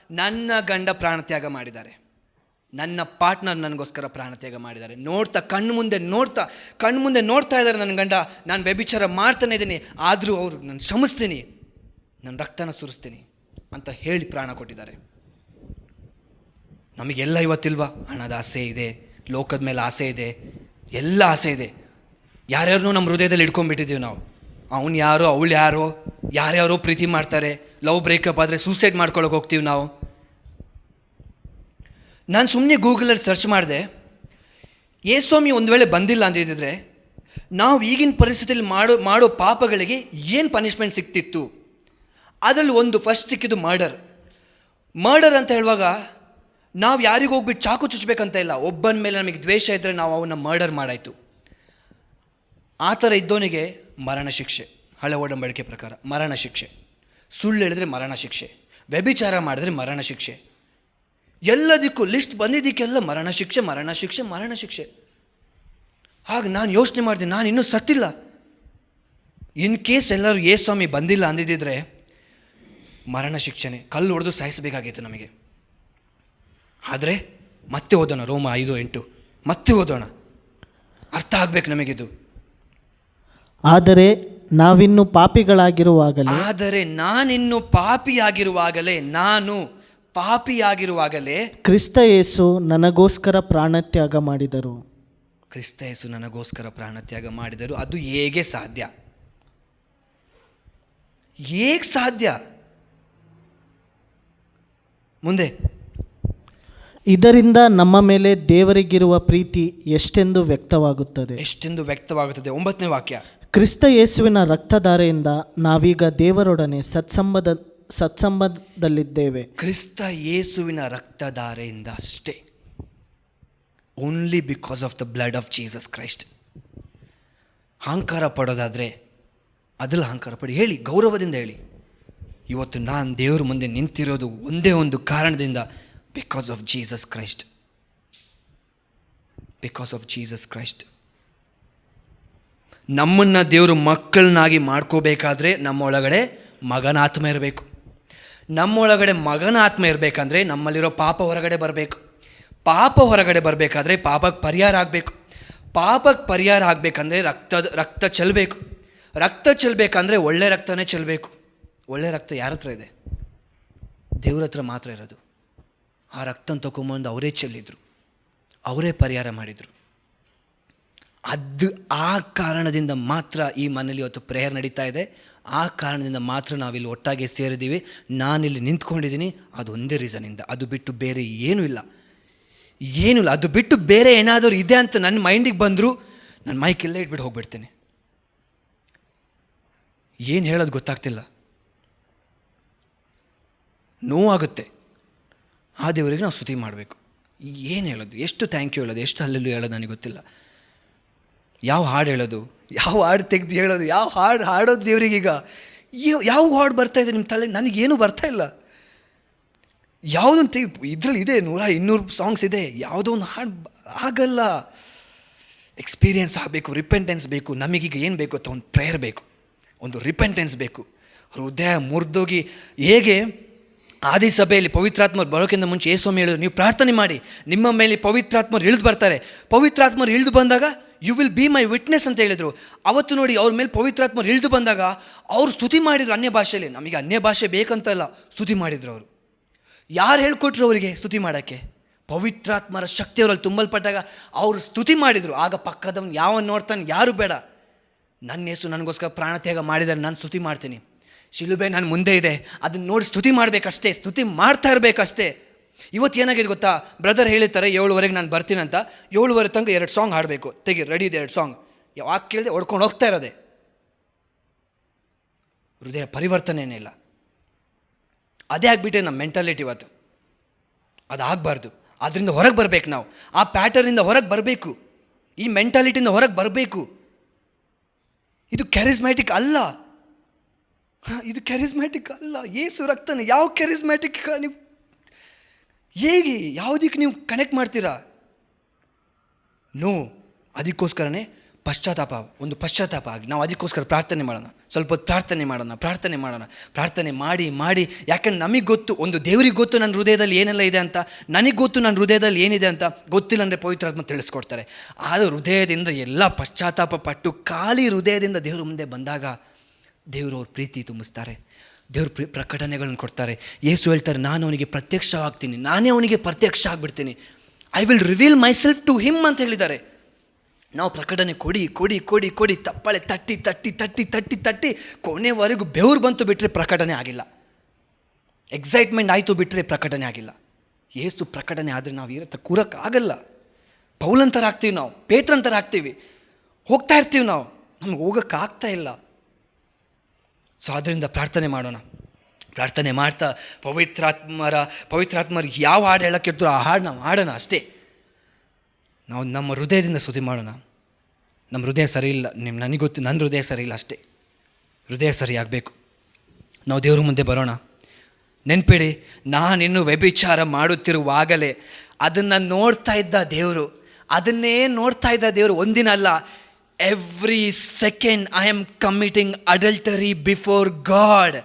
ನನ್ನ ಗಂಡ ಪ್ರಾಣತ್ಯಾಗ ಮಾಡಿದ್ದಾರೆ, ನನ್ನ ಪಾರ್ಟ್ನರ್ ನನಗೋಸ್ಕರ ಪ್ರಾಣತ್ಯಾಗ ಮಾಡಿದ್ದಾರೆ. ಕಣ್ಣು ಮುಂದೆ ನೋಡ್ತಾ ಇದ್ದಾರೆ ನನ್ನ ಗಂಡ, ನಾನು ವ್ಯಭಿಚಾರ ಮಾಡ್ತಾನೆ ಇದ್ದೀನಿ, ಆದರೂ ಅವ್ರು ನಾನು ಕ್ಷಮಿಸ್ತೀನಿ, ನನ್ನ ರಕ್ತನ ಸುರಿಸ್ತೀನಿ ಅಂತ ಹೇಳಿ ಪ್ರಾಣ ಕೊಟ್ಟಿದ್ದಾರೆ. ನಮಗೆಲ್ಲ ಇವತ್ತಿಲ್ವಾ? ಹಣದ ಆಸೆ ಇದೆ, ಲೋಕದ ಮೇಲೆ ಆಸೆ ಇದೆ, ಎಲ್ಲ ಆಸೆ ಇದೆ. ಯಾರ್ಯಾರನ್ನೂ ನಮ್ಮ ಹೃದಯದಲ್ಲಿ ಇಟ್ಕೊಂಡ್ಬಿಟ್ಟಿದ್ದೀವಿ ನಾವು. ಅವನು ಯಾರೋ ಅವಳು ಯಾರೋ, ಯಾರ್ಯಾರೋ ಪ್ರೀತಿ ಮಾಡ್ತಾರೆ, ಲವ್ ಬ್ರೇಕಪ್ ಆದರೆ ಸೂಸೈಡ್ ಮಾಡ್ಕೊಳಕ್ಕೆ ಹೋಗ್ತೀವಿ ನಾವು. ನಾನು ಸುಮ್ಮನೆ ಗೂಗಲಲ್ಲಿ ಸರ್ಚ್ ಮಾಡಿದೆ, ಯೇಸುಸ್ವಾಮಿ ಒಂದು ವೇಳೆ ಬಂದಿಲ್ಲ ಅಂದಿದ್ದರೆ ನಾವು ಈಗಿನ ಪರಿಸ್ಥಿತಿಯಲ್ಲಿ ಮಾಡೋ ಪಾಪಗಳಿಗೆ ಏನು ಪನಿಷ್ಮೆಂಟ್ ಸಿಗ್ತಿತ್ತು. ಅದರಲ್ಲಿ ಒಂದು ಫಸ್ಟ್ ಸಿಕ್ಕಿದ್ದು ಮರ್ಡರ್ ಅಂತ ಹೇಳುವಾಗ ನಾವು ಯಾರಿಗೂ ಹೋಗ್ಬಿಟ್ಟು ಚಾಕು ಚುಚ್ಚಬೇಕಂತ ಇಲ್ಲ. ಒಬ್ಬನ ಮೇಲೆ ನಮಗೆ ದ್ವೇಷ ಇದ್ದರೆ ನಾವು ಅವನ್ನ ಮರ್ಡರ್ ಮಾಡಾಯಿತು. ಆ ಥರ ಇದ್ದವನಿಗೆ ಮರಣ ಶಿಕ್ಷೆ, ಹಳೆ ಒಡಂಬಡಿಕೆ ಪ್ರಕಾರ ಮರಣ ಶಿಕ್ಷೆ. ಸುಳ್ಳು ಹೇಳಿದ್ರೆ ಮರಣ ಶಿಕ್ಷೆ, ವ್ಯಭಿಚಾರ ಮಾಡಿದ್ರೆ ಮರಣ ಶಿಕ್ಷೆ, ಎಲ್ಲದಕ್ಕೂ ಲಿಸ್ಟ್ ಬಂದಿದ್ದಕ್ಕೆಲ್ಲ ಮರಣ ಶಿಕ್ಷೆ. ಹಾಗೆ ನಾನು ಯೋಚನೆ ಮಾಡಿದೆ, ನಾನು ಇನ್ನೂ ಸತ್ತಿಲ್ಲ. ಇನ್ ಕೇಸ್ ಎಲ್ಲರೂ ಯೇಸುಸ್ವಾಮಿ ಬಂದಿಲ್ಲ ಅಂದಿದ್ದರೆ ಮರಣ ಶಿಕ್ಷೆನೆ, ಕಲ್ಲು ಹೊಡೆದು ಸಾಯಿಸಬೇಕಾಗಿತ್ತು ನಮಗೆ. ಆದರೆ ಮತ್ತೆ ಓದೋಣ, ರೋಮ 5:8 ಮತ್ತೆ ಓದೋಣ, ಅರ್ಥ ಆಗ್ಬೇಕು ನಮಗಿದು. ಆದರೆ ನಾವಿನ್ನು ಪಾಪಿಯಾಗಿರುವಾಗಲೇ ನಾನು ಪಾಪಿಯಾಗಿರುವಾಗಲೇ ಕ್ರಿಸ್ತ ಯೇಸು ನನಗೋಸ್ಕರ ಪ್ರಾಣತ್ಯಾಗ ಮಾಡಿದರು. ಅದು ಹೇಗೆ ಸಾಧ್ಯ? ಮುಂದೆ ಇದರಿಂದ ನಮ್ಮ ಮೇಲೆ ದೇವರಿಗಿರುವ ಪ್ರೀತಿ ಎಷ್ಟೆಂದು ವ್ಯಕ್ತವಾಗುತ್ತದೆ. 9ನೇ ವಾಕ್ಯ. ಕ್ರಿಸ್ತ ಯೇಸುವಿನ ರಕ್ತಧಾರೆಯಿಂದ ನಾವೀಗ ದೇವರೊಡನೆ ಸತ್ಸಂಬಂಧದಲ್ಲಿದ್ದೇವೆ. ಕ್ರಿಸ್ತ ಯೇಸುವಿನ ರಕ್ತಧಾರೆಯಿಂದ ಅಷ್ಟೇ, only because of the blood of Jesus Christ. ಅಹಂಕಾರ ಪಡೋದಾದರೆ ಅದ್ರಲ್ಲಿ ಅಹಂಕಾರ ಪಡಿ, ಹೇಳಿ, ಗೌರವದಿಂದ ಹೇಳಿ. ಇವತ್ತು ನಾನು ದೇವ್ರ ಮುಂದೆ ನಿಂತಿರೋದು ಒಂದೇ ಒಂದು ಕಾರಣದಿಂದ, ಬಿಕಾಸ್ ಆಫ್ ಜೀಸಸ್ ಕ್ರೈಸ್ಟ್. ನಮ್ಮನ್ನು ದೇವರು ಮಕ್ಕಳನ್ನಾಗಿ ಮಾಡ್ಕೋಬೇಕಾದ್ರೆ ನಮ್ಮೊಳಗಡೆ ಮಗನ ಆತ್ಮ ಇರಬೇಕು. ನಮ್ಮೊಳಗಡೆ ಮಗನ ಆತ್ಮ ಇರಬೇಕಂದ್ರೆ ನಮ್ಮಲ್ಲಿರೋ ಪಾಪ ಹೊರಗಡೆ ಬರಬೇಕು. ಪಾಪ ಹೊರಗಡೆ ಬರಬೇಕಾದ್ರೆ ಪಾಪಕ್ಕೆ ಪರಿಹಾರ ಆಗಬೇಕು. ಪಾಪಕ್ಕೆ ಪರಿಹಾರ ಆಗಬೇಕಂದ್ರೆ ರಕ್ತ ಚೆಲ್ಲಬೇಕು. ರಕ್ತ ಚೆಲ್ಲಬೇಕಂದ್ರೆ ಒಳ್ಳೆ ರಕ್ತನೇ ಚೆಲ್ಲಬೇಕು. ಒಳ್ಳೆ ರಕ್ತ ಯಾರ ಹತ್ರ ಇದೆ? ದೇವ್ರ ಹತ್ರ ಮಾತ್ರ ಇರೋದು. ಆ ರಕ್ತನ ತಗೊಂಬಂದು ಅವರೇ ಚೆಲ್ಲಿದ್ರು, ಅವರೇ ಪರಿಹಾರ ಮಾಡಿದರು. ಆ ಕಾರಣದಿಂದ ಮಾತ್ರ ಈ ಮನೇಲಿ ಇವತ್ತು ಪ್ರೇಯರ್ ನಡೀತಾ ಇದೆ. ಆ ಕಾರಣದಿಂದ ಮಾತ್ರ ನಾವಿಲ್ಲಿ ಒಟ್ಟಾಗಿ ಸೇರಿದ್ದೀವಿ. ನಾನಿಲ್ಲಿ ನಿಂತ್ಕೊಂಡಿದ್ದೀನಿ, ಅದು ಒಂದೇ ರೀಸನಿಂದ. ಅದು ಬಿಟ್ಟು ಬೇರೆ ಏನೂ ಇಲ್ಲ. ಅದು ಬಿಟ್ಟು ಬೇರೆ ಏನಾದರೂ ಇದೆ ಅಂತ ನನ್ನ ಮೈಂಡಿಗೆ ಬಂದರೂ ನನ್ನ ಮೈಕೆಲ್ಲ ಇಟ್ಬಿಟ್ಟು ಹೋಗ್ಬಿಡ್ತೇನೆ. ಏನು ಹೇಳೋದು ಗೊತ್ತಾಗ್ತಿಲ್ಲ, ನೋವಾಗುತ್ತೆ. ಆ ದೇವರಿಗೆ ನಾವು ಸ್ತುತಿ ಮಾಡಬೇಕು. ಏನು ಹೇಳೋದು, ಎಷ್ಟು ಥ್ಯಾಂಕ್ ಯು ಹೇಳೋದು, ಎಷ್ಟು ಹಲ್ಲೆಲೂಯಾ ಹೇಳೋದು ನನಗೆ ಗೊತ್ತಿಲ್ಲ. ಯಾವ ಹಾಡು ಹೇಳೋದು, ಯಾವ ಹಾಡು ತೆಗೆದು ಹೇಳೋದು, ಯಾವ ಹಾಡು ಹಾಡೋದು ದೇವರಿಗೀಗ. ಯಾವ ಹಾಡು ಬರ್ತಾಯಿದೆ ನಿಮ್ಮ ತಲೆ? ನನಗೇನು ಬರ್ತಾಯಿಲ್ಲ. ಯಾವುದೊಂದು ಇದರಲ್ಲಿ ಇದೆ 100-200 ಸಾಂಗ್ಸ್ ಇದೆ, ಯಾವುದೋ ಒಂದು ಹಾಡು ಆಗಲ್ಲ. ಎಕ್ಸ್ಪೀರಿಯೆನ್ಸ್ ಆಗಬೇಕು, ರಿಪೆಂಟೆನ್ಸ್ ಬೇಕು. ನಮಗೀಗ ಏನು ಬೇಕು ಅಂತ ಒಂದು ಪ್ರೇಯರ್ ಬೇಕು, ಒಂದು ರಿಪೆಂಟೆನ್ಸ್ ಬೇಕು. ಹೃದಯ ಮುರಿದೋಗಿ, ಹೇಗೆ ಆದಿಸಭೆಯಲ್ಲಿ ಪವಿತ್ರಾತ್ಮರು ಬರೋಕ್ಕಿಂತ ಮುಂಚೆ ಯೇಸುಸ್ವಾಮಿ ಹೇಳಿದ್ರು, ನೀವು ಪ್ರಾರ್ಥನೆ ಮಾಡಿ, ನಿಮ್ಮ ಮೇಲೆ ಪವಿತ್ರಾತ್ಮರು ಇಳಿದು ಬರ್ತಾರೆ. ಪವಿತ್ರಾತ್ಮರು ಇಳಿದು ಬಂದಾಗ you will be my witness ಅಂತ ಹೇಳಿದರು. ಅವತ್ತು ನೋಡಿ, ಅವ್ರ ಮೇಲೆ ಪವಿತ್ರಾತ್ಮರು ಇಳಿದು ಬಂದಾಗ ಅವರು ಸ್ತುತಿ ಮಾಡಿದರು ಅನ್ಯ ಭಾಷೆಯಲ್ಲಿ. ನಮಗೆ ಅನ್ಯ ಭಾಷೆ ಬೇಕಂತಲ್ಲ, ಸ್ತುತಿ ಮಾಡಿದರು ಅವರು. ಯಾರು ಹೇಳ್ಕೊಟ್ರು ಅವರಿಗೆ ಸ್ತುತಿ ಮಾಡೋಕ್ಕೆ? ಪವಿತ್ರಾತ್ಮರ ಶಕ್ತಿ ಅವರಲ್ಲಿ ತುಂಬಲ್ಪಟ್ಟಾಗ ಅವರು ಸ್ತುತಿ ಮಾಡಿದರು. ಆಗ ಪಕ್ಕದವನು ಯಾವನು ನೋಡ್ತಾನೆ, ಯಾರು ಬೇಡ, ನನ್ನ ಯೇಸು ನನಗೋಸ್ಕರ ಪ್ರಾಣತ್ಯಾಗ ಮಾಡಿದರೆ ನಾನು ಸ್ತುತಿ ಮಾಡ್ತೀನಿ. ಶಿಲುಬೆ ನನ್ನ ಮುಂದೆ ಇದೆ, ಅದನ್ನು ನೋಡಿ ಸ್ತುತಿ ಮಾಡಬೇಕಷ್ಟೇ, ಸ್ತುತಿ ಮಾಡ್ತಾ ಇರಬೇಕಷ್ಟೇ. ಇವತ್ತು ಏನಾಗಿದೆ ಗೊತ್ತಾ, ಬ್ರದರ್ ಹೇಳಿರ್ತಾರೆ 7:15 ನಾನು ಬರ್ತೀನಂತ. 7:15 ತನಕ 2 ಸಾಂಗ್ ಹಾಡಬೇಕು, ತೆಗಿ ರೆಡಿ ಇದೆ 2 ಸಾಂಗ್. ಯಾವಾಗ ಕೇಳಿದೆ ಹೊಡ್ಕೊಂಡು ಹೋಗ್ತಾ ಇರೋದೆ. ಹೃದಯ ಪರಿವರ್ತನೆಯೇ ಇಲ್ಲ. ಅದೇ ಆಗಿಬಿಟ್ಟೆ ನಮ್ಮ ಮೆಂಟಾಲಿಟಿ ಇವತ್ತು. ಅದಾಗಬಾರ್ದು. ಅದರಿಂದ ಹೊರಗೆ ಬರಬೇಕು ನಾವು. ಆ ಪ್ಯಾಟರ್ನಿಂದ ಹೊರಗೆ ಬರಬೇಕು, ಈ ಮೆಂಟಾಲಿಟಿಯಿಂದ ಹೊರಗೆ ಬರಬೇಕು. ಇದು ಕ್ಯಾರಿಸ್ಮ್ಯಾಟಿಕ್ ಅಲ್ಲ, ಇದು ಕ್ಯಾರಿಸ್ಮ್ಯಾಟಿಕ್ ಅಲ್ಲ. ಏಸು ರಕ್ತನ ಯಾವ ಕ್ಯಾರಿಸ್ಮ್ಯಾಟಿಕ್ ನೀವು ಹೇಗೆ ಯಾವುದಕ್ಕೆ ನೀವು ಕನೆಕ್ಟ್ ಮಾಡ್ತೀರಾ? ನೋ. ಅದಕ್ಕೋಸ್ಕರನೇ ಒಂದು ಪಶ್ಚಾತ್ತಾಪ ಆಗಿ ನಾವು ಅದಕ್ಕೋಸ್ಕರ ಪ್ರಾರ್ಥನೆ ಮಾಡೋಣ. ಸ್ವಲ್ಪ ಹೊತ್ತು ಪ್ರಾರ್ಥನೆ ಮಾಡೋಣ. ಪ್ರಾರ್ಥನೆ ಮಾಡಿ ಯಾಕಂದ್ರೆ ನಮಗೆ ಗೊತ್ತು, ಒಂದು ದೇವರಿಗೆ ಗೊತ್ತು ನನ್ನ ಹೃದಯದಲ್ಲಿ ಏನೆಲ್ಲ ಇದೆ ಅಂತ. ನನಗೆ ಗೊತ್ತು ನನ್ನ ಹೃದಯದಲ್ಲಿ ಏನಿದೆ ಅಂತ. ಗೊತ್ತಿಲ್ಲ ಅಂದರೆ ಪವಿತ್ರಾತ್ಮ ತಿಳಿಸ್ಕೊಡ್ತಾರೆ. ಆದರೆ ಹೃದಯದಿಂದ ಎಲ್ಲ ಪಶ್ಚಾತ್ತಾಪ ಪಟ್ಟು ಖಾಲಿ ಹೃದಯದಿಂದ ದೇವ್ರ ಮುಂದೆ ಬಂದಾಗ ದೇವರು ಅವ್ರ ಪ್ರೀತಿ ತುಂಬಿಸ್ತಾರೆ. ದೇವ್ರ ಪ್ರಕಟಣೆಗಳನ್ನು ಕೊಡ್ತಾರೆ. ಯೇಸು ಹೇಳ್ತಾರೆ, ನಾನು ಅವನಿಗೆ ಪ್ರತ್ಯಕ್ಷವಾಗ್ತೀನಿ, ನಾನೇ ಅವನಿಗೆ ಪ್ರತ್ಯಕ್ಷ ಆಗಿಬಿಡ್ತೀನಿ. I will reveal myself to him ಅಂತ ಹೇಳಿದ್ದಾರೆ. ನಾವು ಪ್ರಕಟಣೆ ಕೊಡಿ ಕೊಡಿ ಕೊಡಿ ಕೊಡಿ ತಪ್ಪಳೆ ತಟ್ಟಿ ತಟ್ಟಿ ತಟ್ಟಿ ತಟ್ಟಿ ತಟ್ಟಿ ಕೊನೆವರೆಗೂ ಬೆವರು ಬಂತು ಬಿಟ್ಟರೆ ಪ್ರಕಟಣೆ ಆಗಿಲ್ಲ. ಎಕ್ಸೈಟ್ಮೆಂಟ್ ಆಯಿತು ಬಿಟ್ಟರೆ ಪ್ರಕಟಣೆ ಆಗಿಲ್ಲ. ಏಸು ಪ್ರಕಟಣೆ ಆದರೆ ನಾವು ಇರತ್ತ ಕೂರಕ್ಕಾಗಲ್ಲ. ಪೌಲಂತರ ಆಗ್ತೀವಿ, ನಾವು ಪೇತ್ರಂತರ ಆಗ್ತೀವಿ, ಹೋಗ್ತಾ ಇರ್ತೀವಿ, ನಮ್ಗೆ ಹೋಗೋಕ್ಕಾಗ್ತಾ ಇಲ್ಲ. ಸೊ ಅದರಿಂದ ಪ್ರಾರ್ಥನೆ ಮಾಡೋಣ. ಪ್ರಾರ್ಥನೆ ಮಾಡ್ತಾ ಪವಿತ್ರಾತ್ಮರು ಯಾವ ಹಾಡು ಹೇಳೋಕ್ಕಿರ್ತೋ ಆ ಹಾಡು ನಾವು ಹಾಡೋಣ ಅಷ್ಟೇ. ನಾವು ನಮ್ಮ ಹೃದಯದಿಂದ ಸ್ತುತಿ ಮಾಡೋಣ. ನಮ್ಮ ಹೃದಯ ಸರಿ ಇಲ್ಲ, ನನಗೆ ಗೊತ್ತು, ನನ್ನ ಹೃದಯ ಸರಿ ಇಲ್ಲ ಅಷ್ಟೇ. ಹೃದಯ ಸರಿ ಆಗಬೇಕು. ನಾವು ದೇವ್ರ ಮುಂದೆ ಬರೋಣ. ನೆನ್ಪಿಡಿ, ನಾನಿನ್ನು ವ್ಯಭಿಚಾರ ಮಾಡುತ್ತಿರುವಾಗಲೇ ಅದನ್ನು ನೋಡ್ತಾ ಇದ್ದ ದೇವರು, ಅದನ್ನೇ ನೋಡ್ತಾ ಇದ್ದ ದೇವರು. ಒಂದಿನ ಅಲ್ಲ, every second I am committing adultery before God.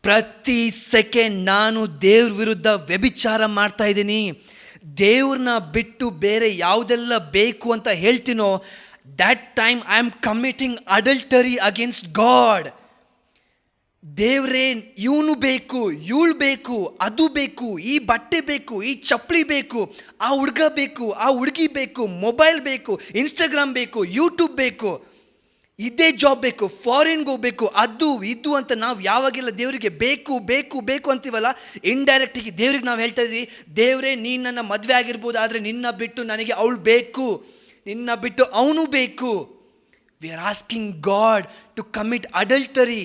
ಪ್ರತಿ ಸೆಕೆಂಡ್ ನಾನು ದೇವ್ರ ವಿರುದ್ಧ ವ್ಯಭಿಚಾರ ಮಾಡ್ತಾ ಇದ್ದೀನಿ. ದೇವ್ರನ್ನ ಬಿಟ್ಟು ಬೇರೆ ಯಾವುದೆಲ್ಲ ಬೇಕು ಅಂತ ಹೇಳ್ತೀನೋ, that time I am committing adultery against God. ದೇವ್ರೇ, ಇವನು ಬೇಕು, ಇವಳು ಬೇಕು, ಅದು ಬೇಕು, ಈ ಬಟ್ಟೆ ಬೇಕು, ಈ ಚಪ್ಪಲಿ ಬೇಕು, ಆ ಹುಡುಗ ಬೇಕು, ಆ ಹುಡುಗಿ ಬೇಕು, ಮೊಬೈಲ್ ಬೇಕು, ಇನ್ಸ್ಟಾಗ್ರಾಮ್ ಬೇಕು, ಯೂಟ್ಯೂಬ್ ಬೇಕು, ಇದೇ ಜಾಬ್ ಬೇಕು, ಫಾರಿನ್ಗೆ ಹೋಗ್ಬೇಕು, ಅದು ಇದು ಅಂತ ನಾವು ಯಾವಾಗೆಲ್ಲ ದೇವರಿಗೆ ಬೇಕು ಬೇಕು ಬೇಕು ಅಂತೀವಲ್ಲ, ಇಂಡೈರೆಕ್ಟಾಗಿ ದೇವ್ರಿಗೆ ನಾವು ಹೇಳ್ತಾ ಇದ್ದೀವಿ, ದೇವರೇ ನೀನು ನನ್ನ ಮದುವೆ ಆಗಿರ್ಬೋದು, ಆದರೆ ನಿನ್ನ ಬಿಟ್ಟು ನನಗೆ ಅವಳು ಬೇಕು, ನಿನ್ನ ಬಿಟ್ಟು ಅವನು ಬೇಕು. We are asking God to commit adultery,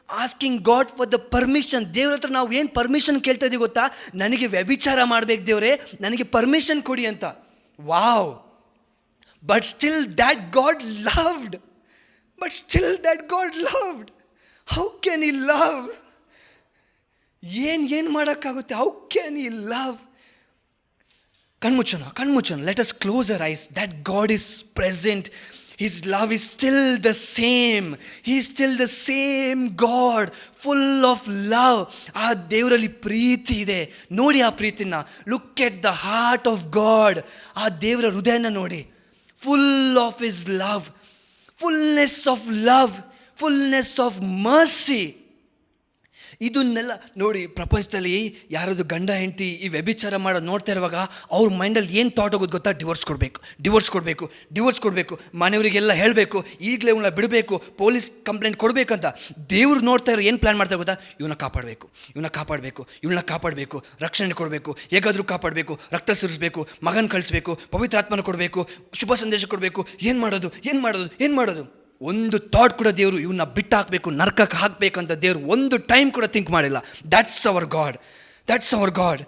asking God for the permission. ದೇವ್ರ ಹತ್ರ ನಾವು ಏನು ಪರ್ಮಿಷನ್ ಕೇಳ್ತಾ ಇದ್ದೀವಿ ಗೊತ್ತಾ? ನನಗೆ ವ್ಯಭಿಚಾರ ಮಾಡಬೇಕು ದೇವರೇ, ನನಗೆ ಪರ್ಮಿಷನ್ ಕೊಡಿ ಅಂತ. Wow! But still that god loved. But still that God loved. How can he love? ಏನು ಮಾಡೋಕ್ಕಾಗುತ್ತೆ? How can he love? ಕಣ್ಮುಚ್ಚೋಣ. Let us close our eyes. That God is present. His love is still the same. He is still the same God, full of love. ಆ ದೇವರಲ್ಲಿ ಪ್ರೀತಿ ಇದೆ. ನೋಡಿ ಆ ಪ್ರೀತಿನ. Look at the heart of God. ಆ ದೇವರ ಹೃದಯನ ನೋಡಿ. Full of his love. Fullness of love, fullness of mercy. ಇದನ್ನೆಲ್ಲ ನೋಡಿ, ಪ್ರಪಂಚದಲ್ಲಿ ಯಾರಾದ್ರು ಗಂಡ ಹೆಂಡತಿ ಈ ವ್ಯಭಿಚಾರ ಮಾಡೋದು ನೋಡ್ತಾ ಇರುವಾಗ ಅವ್ರ ಮೈಂಡಲ್ಲಿ ಏನು ಥಾಟ್ ಹೋಗೋದು ಗೊತ್ತಾ? ಡಿವೋರ್ಸ್ ಕೊಡಬೇಕು, ಮನೆಯವರಿಗೆಲ್ಲ ಹೇಳಬೇಕು, ಈಗಲೇ ಇವನ್ನ ಬಿಡಬೇಕು, ಪೊಲೀಸ್ ಕಂಪ್ಲೇಂಟ್ ಕೊಡಬೇಕಂತ. ದೇವ್ರು ನೋಡ್ತಾ ಇರೋ ಏನು ಪ್ಲ್ಯಾನ್ ಮಾಡ್ತಾರೆ ಗೊತ್ತಾ? ಇವನ್ನ ಕಾಪಾಡಬೇಕು, ರಕ್ಷಣೆ ಕೊಡಬೇಕು, ಹೇಗಾದರೂ ಕಾಪಾಡಬೇಕು, ರಕ್ತ ಸುರಿಸ್ಬೇಕು, ಮಗನ ಕಳಿಸ್ಬೇಕು, ಪವಿತ್ರಾತ್ಮನ ಕೊಡಬೇಕು, ಶುಭ ಸಂದೇಶ ಕೊಡಬೇಕು. ಏನು ಮಾಡೋದು? ಒಂದು ಥಾಟ್ ಕೂಡ ದೇವರು ಇವನ್ನ ಬಿಟ್ಟು ಹಾಕಬೇಕು, ನರಕಕ್ಕೆ ಹಾಕಬೇಕಂತ ದೇವರು ಒಂದು ಟೈಮ್ ಕೂಡ ಥಿಂಕ್ ಮಾಡಿಲ್ಲ. That's our God.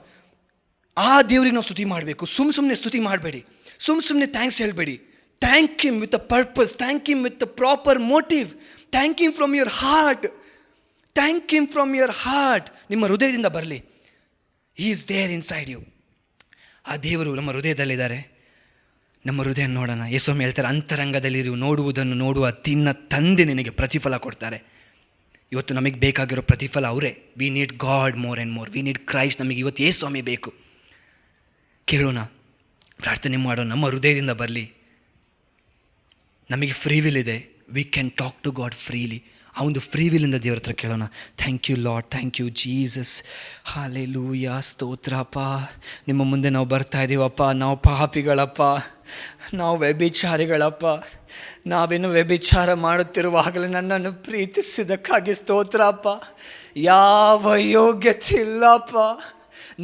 ಆ ದೇವ್ರಿಗೆ ನಾವು ಸ್ತುತಿ ಮಾಡಬೇಕು. ಸುಮ್ಮನೆ ಸ್ತುತಿ ಮಾಡಬೇಡಿ, ಸುಮ್ಮನೆ ಥ್ಯಾಂಕ್ಸ್ ಹೇಳಬೇಡಿ. Thank him with a purpose, thank him with a proper motive, thank him from your heart. ನಿಮ್ಮ ಹೃದಯದಿಂದ ಬರಲಿ. He is there inside you. ಆ ದೇವರು ನಮ್ಮ ಹೃದಯದಲ್ಲಿದ್ದಾರೆ. ನಮ್ಮ ಹೃದಯ ನೋಡೋಣ. ಯೇಸು ಹೇಳ್ತಾರೆ, ಅಂತರಂಗದಲ್ಲಿ ನೋಡುವುದನ್ನು ನೋಡುವ ತಿನ್ನ ತಂದೆ ನಿನಗೆ ಪ್ರತಿಫಲ ಕೊಡ್ತಾರೆ. ಇವತ್ತು ನಮಗೆ ಬೇಕಾಗಿರೋ ಪ್ರತಿಫಲ ಅವರೇ. We need god more and more. We need Christ. ನಮಗೆ ಇವತ್ತು ಯೇಸು ಸ್ವಾಮಿ ಬೇಕು. ಕೇಳೋಣ, ಪ್ರಾರ್ಥನೆ ಮಾಡೋಣ. ನಮ್ಮ ಹೃದಯದಿಂದ ಬರಲಿ. ನಮಗೆ ಫ್ರೀ ವಿಲ್ ಇದೆ. We can talk to God freely. ಆ ಒಂದು ಫ್ರೀ ವಿಲ್ಲಿಂದ ದೇವ್ರ ಹತ್ರ ಕೇಳೋಣ. Thank you Lord, thank you Jesus. Hallelujah, ಸ್ತೋತ್ರಪ್ಪ. ನಿಮ್ಮ ಮುಂದೆ ನಾವು ಬರ್ತಾ ಇದ್ದೀವಪ್ಪ. ನಾವು ಪಾಪಿಗಳಪ್ಪ, ನಾವು ವ್ಯಭಿಚಾರಿಗಳಪ್ಪ. ನಾವೇನು ವ್ಯಭಿಚಾರ ಮಾಡುತ್ತಿರುವಾಗಲೇ ನನ್ನನ್ನು ಪ್ರೀತಿಸಿದ್ದಕ್ಕಾಗಿ ಸ್ತೋತ್ರಪ್ಪ. ಯಾವ ಯೋಗ್ಯತೆ ಇಲ್ಲಪ್ಪ.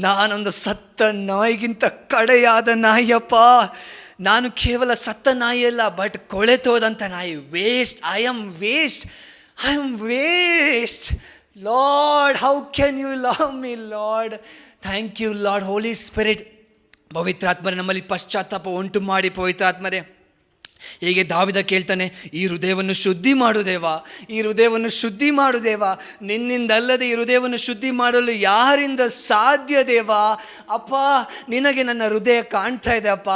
ನಾನೊಂದು ಸತ್ತ ನಾಯಿಗಿಂತ ಕಡೆಯಾದ ನಾಯಿಯಪ್ಪ. ನಾನು ಕೇವಲ ಸತ್ತ ನಾಯಿ ಅಲ್ಲ, ಬಟ್ ಕೊಳೆತೋದಂಥ ನಾಯಿ. I am waste. Lord, how can you love me, Lord? Thank you, Lord. Holy Spirit, ಪವಿತ್ರಾತ್ಮರೇ, ನಮ್ಮಲ್ಲಿ ಪಶ್ಚಾತ್ತಾಪ ಉಂಟು ಮಾಡಿ. ಪವಿತ್ರಾತ್ಮರೇ, ಹೇಗೆ ದಾವಿದ ಕೇಳ್ತಾನೆ, ಈ ಹೃದಯವನ್ನು ಶುದ್ಧಿ ಮಾಡು ದೇವ. ನಿನ್ನಿಂದಲ್ಲದೆ ಈ ಹೃದಯವನ್ನು ಶುದ್ಧಿ ಮಾಡಲು ಯಾರಿಂದ ಸಾಧ್ಯ ದೇವ? ಅಪ್ಪ, ನಿನಗೆ ನನ್ನ ಹೃದಯ ಕಾಣ್ತಾ ಇದೆ ಅಪ್ಪ.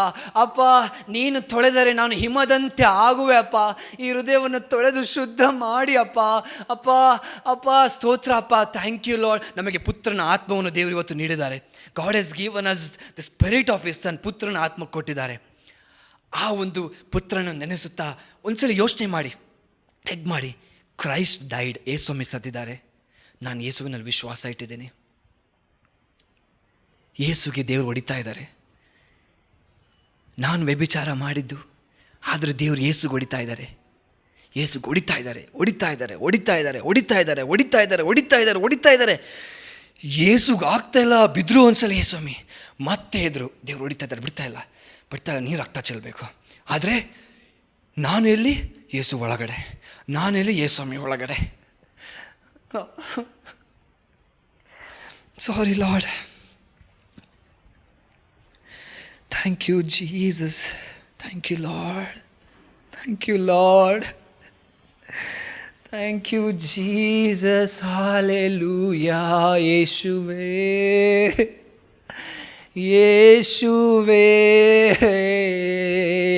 ನೀನು ತೊಳೆದರೆ ನಾನು ಹಿಮದಂತೆ ಆಗುವೆ ಅಪ್ಪ. ಈ ಹೃದಯವನ್ನು ತೊಳೆದು ಶುದ್ಧ ಮಾಡಿ ಅಪ್ಪ. ಸ್ತೋತ್ರ ಅಪ್ಪ. Thank you Lord. ನಮಗೆ ಪುತ್ರನ ಆತ್ಮವನ್ನು ದೇವರು ಇವತ್ತು ನೀಡಿದ್ದಾರೆ. God has given us the spirit of his son. ಪುತ್ರನ ಆತ್ಮ ಕೊಟ್ಟಿದ್ದಾರೆ. ಆ ಒಂದು ಪುತ್ರನ ನೆನೆಸುತ್ತಾ ಒಂದ್ಸಲ ಯೋಚನೆ ಮಾಡಿ, ಕ್ರೈಸ್ಟ್ ಡೈಡ್. ಯೇಸುಸ್ವಾಮಿ ಸತ್ತಿದ್ದಾರೆ. ನಾನು ಯೇಸುವಿನಲ್ಲಿ ವಿಶ್ವಾಸ ಇಟ್ಟಿದ್ದೀನಿ. ಯೇಸುಗೆ ದೇವರು ಹೊಡಿತಾ ಇದ್ದಾರೆ. ನಾನು ವ್ಯಭಿಚಾರ ಮಾಡಿದ್ದು ಆದರೆ ದೇವರು ಯೇಸು ಹೊಡಿತಾ ಇದ್ದಾರೆ, ಯೇಸು ಹೊಡಿತಾ ಇದ್ದಾರೆ, ಹೊಡಿತಾ ಇದ್ದಾರೆ, ಹೊಡಿತಾ ಇದ್ದಾರೆ, ಹೊಡಿತಾ ಇದ್ದಾರೆ, ಹೊಡಿತಾ ಇದ್ದಾರೆ, ಹೊಡಿತಾ ಇದ್ದಾರೆ, ಹೊಡಿತಾ ಇದ್ದಾರೆ. ಯೇಸುಗೆ ಆಗ್ತಾ ಇಲ್ಲ, ಬಿದ್ದರು ಒಂದ್ಸಲ ಯೇಸ್ವಾಮಿ, ಮತ್ತೆ ಎದ್ರು, ದೇವ್ರು ಹೊಡಿತಾ ಇದ್ದಾರೆ, ಬಿಡ್ತಾ ಇಲ್ಲ, ನೀರು ಆಗ್ತಾ ಚೆಲ್ಲಬೇಕು. ಆದರೆ ನಾನು ಎಲ್ಲಿ? ಯೇಸು ಒಳಗಡೆ, ನಾನೆಲ್ಲಿ? ಯೇಸ್ವಾಮಿ ಒಳಗಡೆ. Sorry Lord. Thank you Jesus, thank you Lord, thank you Lord, thank you Jesus. Hallelujah. ಯೇಸುವೇ, ಯೇಸುವೇ,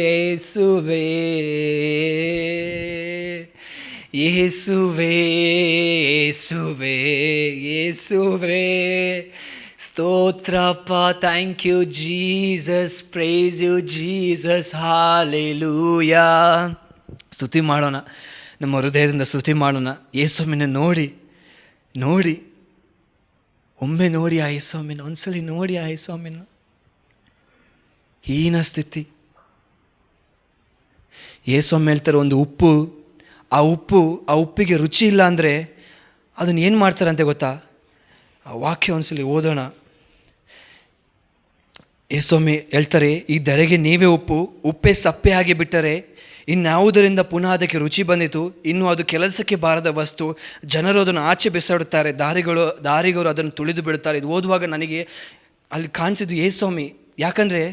ಯೇಸುವೇ, ಯೇಸುವೇ, ಯೇಸುವೇ, ಯೇಸುವೇ, ಸ್ತೋತ್ರಪ್ಪ. Thank you Jesus, praise you Jesus. Hallelujah. ಸ್ತುತಿ ಮಾಡೋಣ, ನಮ್ಮ ಹೃದಯದಿಂದ ಸ್ತುತಿ ಮಾಡೋಣ. ಯೇಸುವಿನ ನೋಡಿ ನೋಡಿ, ಒಮ್ಮೆ ನೋಡಿ ಆ ಯೇಸುವಿನ, ಒಂದ್ಸಲಿ ನೋಡಿ ಆ ಯೇಸುವಿನ. ಹೀನ ಸ್ಥಿತಿ. ಯೇಸುವಮ್ಮ ಹೇಳ್ತಾರೆ, ಒಂದು ಉಪ್ಪು, ಆ ಉಪ್ಪಿಗೆ ರುಚಿ ಇಲ್ಲ ಅಂದರೆ ಅದನ್ನು ಏನು ಮಾಡ್ತಾರಂತೆ ಗೊತ್ತಾ? ಆ ವಾಕ್ಯ ಒಂದ್ಸಲಿ ಓದೋಣ. ಯೇಸುವಮ್ಮ ಹೇಳ್ತಾರೆ, ಈ ಧರೆಗೆ ನೀವೇ ಉಪ್ಪೇ ಸಪ್ಪೆ ಆಗಿ ಬಿಟ್ಟರೆ ಇನ್ಯಾವುದರಿಂದ ಪುನಃ ಅದಕ್ಕೆ ರುಚಿ ಬಂದಿತು? ಇನ್ನು ಅದು ಕೆಲಸಕ್ಕೆ ಬಾರದ ವಸ್ತು. ಜನರು ಅದನ್ನು ಆಚೆ ಬೆಸಾಡುತ್ತಾರೆ, ದಾರಿಗಳು ಅದನ್ನು ತುಳಿದು ಬಿಡುತ್ತಾರೆ. ಇದು ಓದುವಾಗ ನನಗೆ ಅಲ್ಲಿ ಕಾಣಿಸಿದ್ದು ಯೇಸುಸ್ವಾಮಿ. ಯಾಕಂದರೆ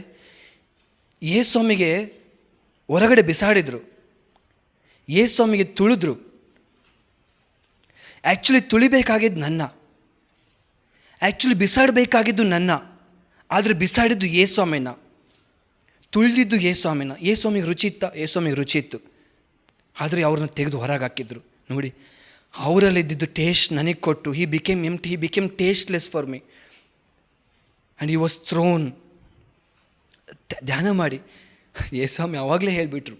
ಯೇಸುಸ್ವಾಮಿಗೆ ಹೊರಗಡೆ ಬಿಸಾಡಿದರು, ಯೇಸುಸ್ವಾಮಿಗೆ ತುಳಿದ್ರು. ಆ್ಯಕ್ಚುಲಿ ತುಳಿಬೇಕಾಗಿದ್ದು ನನ್ನ, ಆ್ಯಕ್ಚುಲಿ ಬಿಸಾಡಬೇಕಾಗಿದ್ದು ನನ್ನ, ಆದರೆ ಬಿಸಾಡಿದ್ದು ಯೇಸುಸ್ವಾಮಿನ, ತುಳಿದಿದ್ದು ಯೇಸುಸ್ವಾಮಿನ. ಯೇಸುಸ್ವಾಮಿಗೆ ರುಚಿ ಇತ್ತ? ಯೇಸುಸ್ವಾಮಿಗೆ ರುಚಿ ಇತ್ತು, ಆದರೆ ಅವ್ರನ್ನ ತೆಗೆದು ಹೊರಗೆ ಹಾಕಿದ್ರು. ನೋಡಿ, ಅವರಲ್ಲಿದ್ದಿದ್ದು ಟೇಸ್ಟ್ ನನಗೆ ಕೊಟ್ಟು, ಹಿ became empty, he became tasteless for me and he was throne. ಧ್ಯಾನ ಮಾಡಿ, ಯೇಸುಸ್ವಾಮಿ ಆವಾಗಲೇ ಹೇಳಿಬಿಟ್ರು,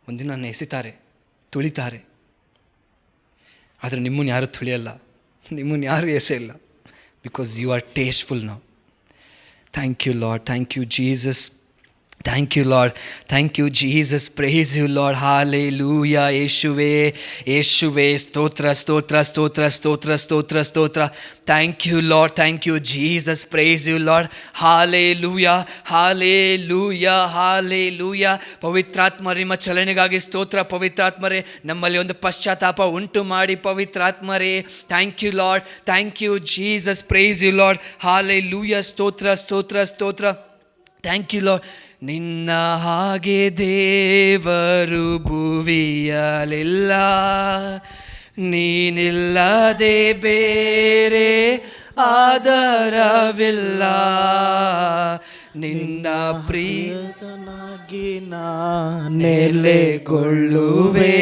ಒಂದಿನ ನನ್ನ ಎಸಿತಾರೆ, ತುಳಿತಾರೆ, ಆದರೆ ನಿಮ್ಮನ್ನು ಯಾರೂ ತುಳಿಯಲ್ಲ, ನಿಮ್ಮನ್ನು ಯಾರೂ ಎಸೆಯಲ್ಲ, because you are tasteful now. Thank you Lord, thank you Jesus, thank you Lord, thank you Jesus, praise you Lord. Hallelujah. ಯೇಸುವೇ, ಯೇಸುವೇ, ಸ್ತೋತ್ರ, ಸ್ತೋತ್ರ, ಸ್ತೋತ್ರ, ಸ್ತೋತ್ರ, ಸ್ತೋತ್ರ, ಸ್ತೋತ್ರ. Thank you Lord, thank you Jesus, praise you Lord. Hallelujah, hallelujah, hallelujah. ಪವಿತ್ರಾತ್ಮರೇ, ನಿಮ್ಮ ಚಲನೆಗಾಗಿ ಸ್ತೋತ್ರ. ಪವಿತ್ರಾತ್ಮರೇ, ನಮ್ಮಲ್ಲಿ ಒಂದು ಪಶ್ಚಾತ್ತಾಪ ಉಂಟು ಮಾಡಿ ಪವಿತ್ರಾತ್ಮರೇ. Thank you Lord, thank you Jesus, praise you Lord. Hallelujah, ಸ್ತೋತ್ರ, ಸ್ತೋತ್ರ, ಸ್ತೋತ್ರ. Thank you Lord. ನಿನ್ನ ಹಾಗೆ ದೇವರು ಭುವಿಯಲಿಲ್ಲ, ನೀನಿಲ್ಲದೆ ಬೇರೆ ಆಧಾರವಿಲ್ಲ. ನಿನ್ನ ಪ್ರಿಯನಾಗಿ ನಾ ನೆಲೆಗೊಳ್ಳುವೆ,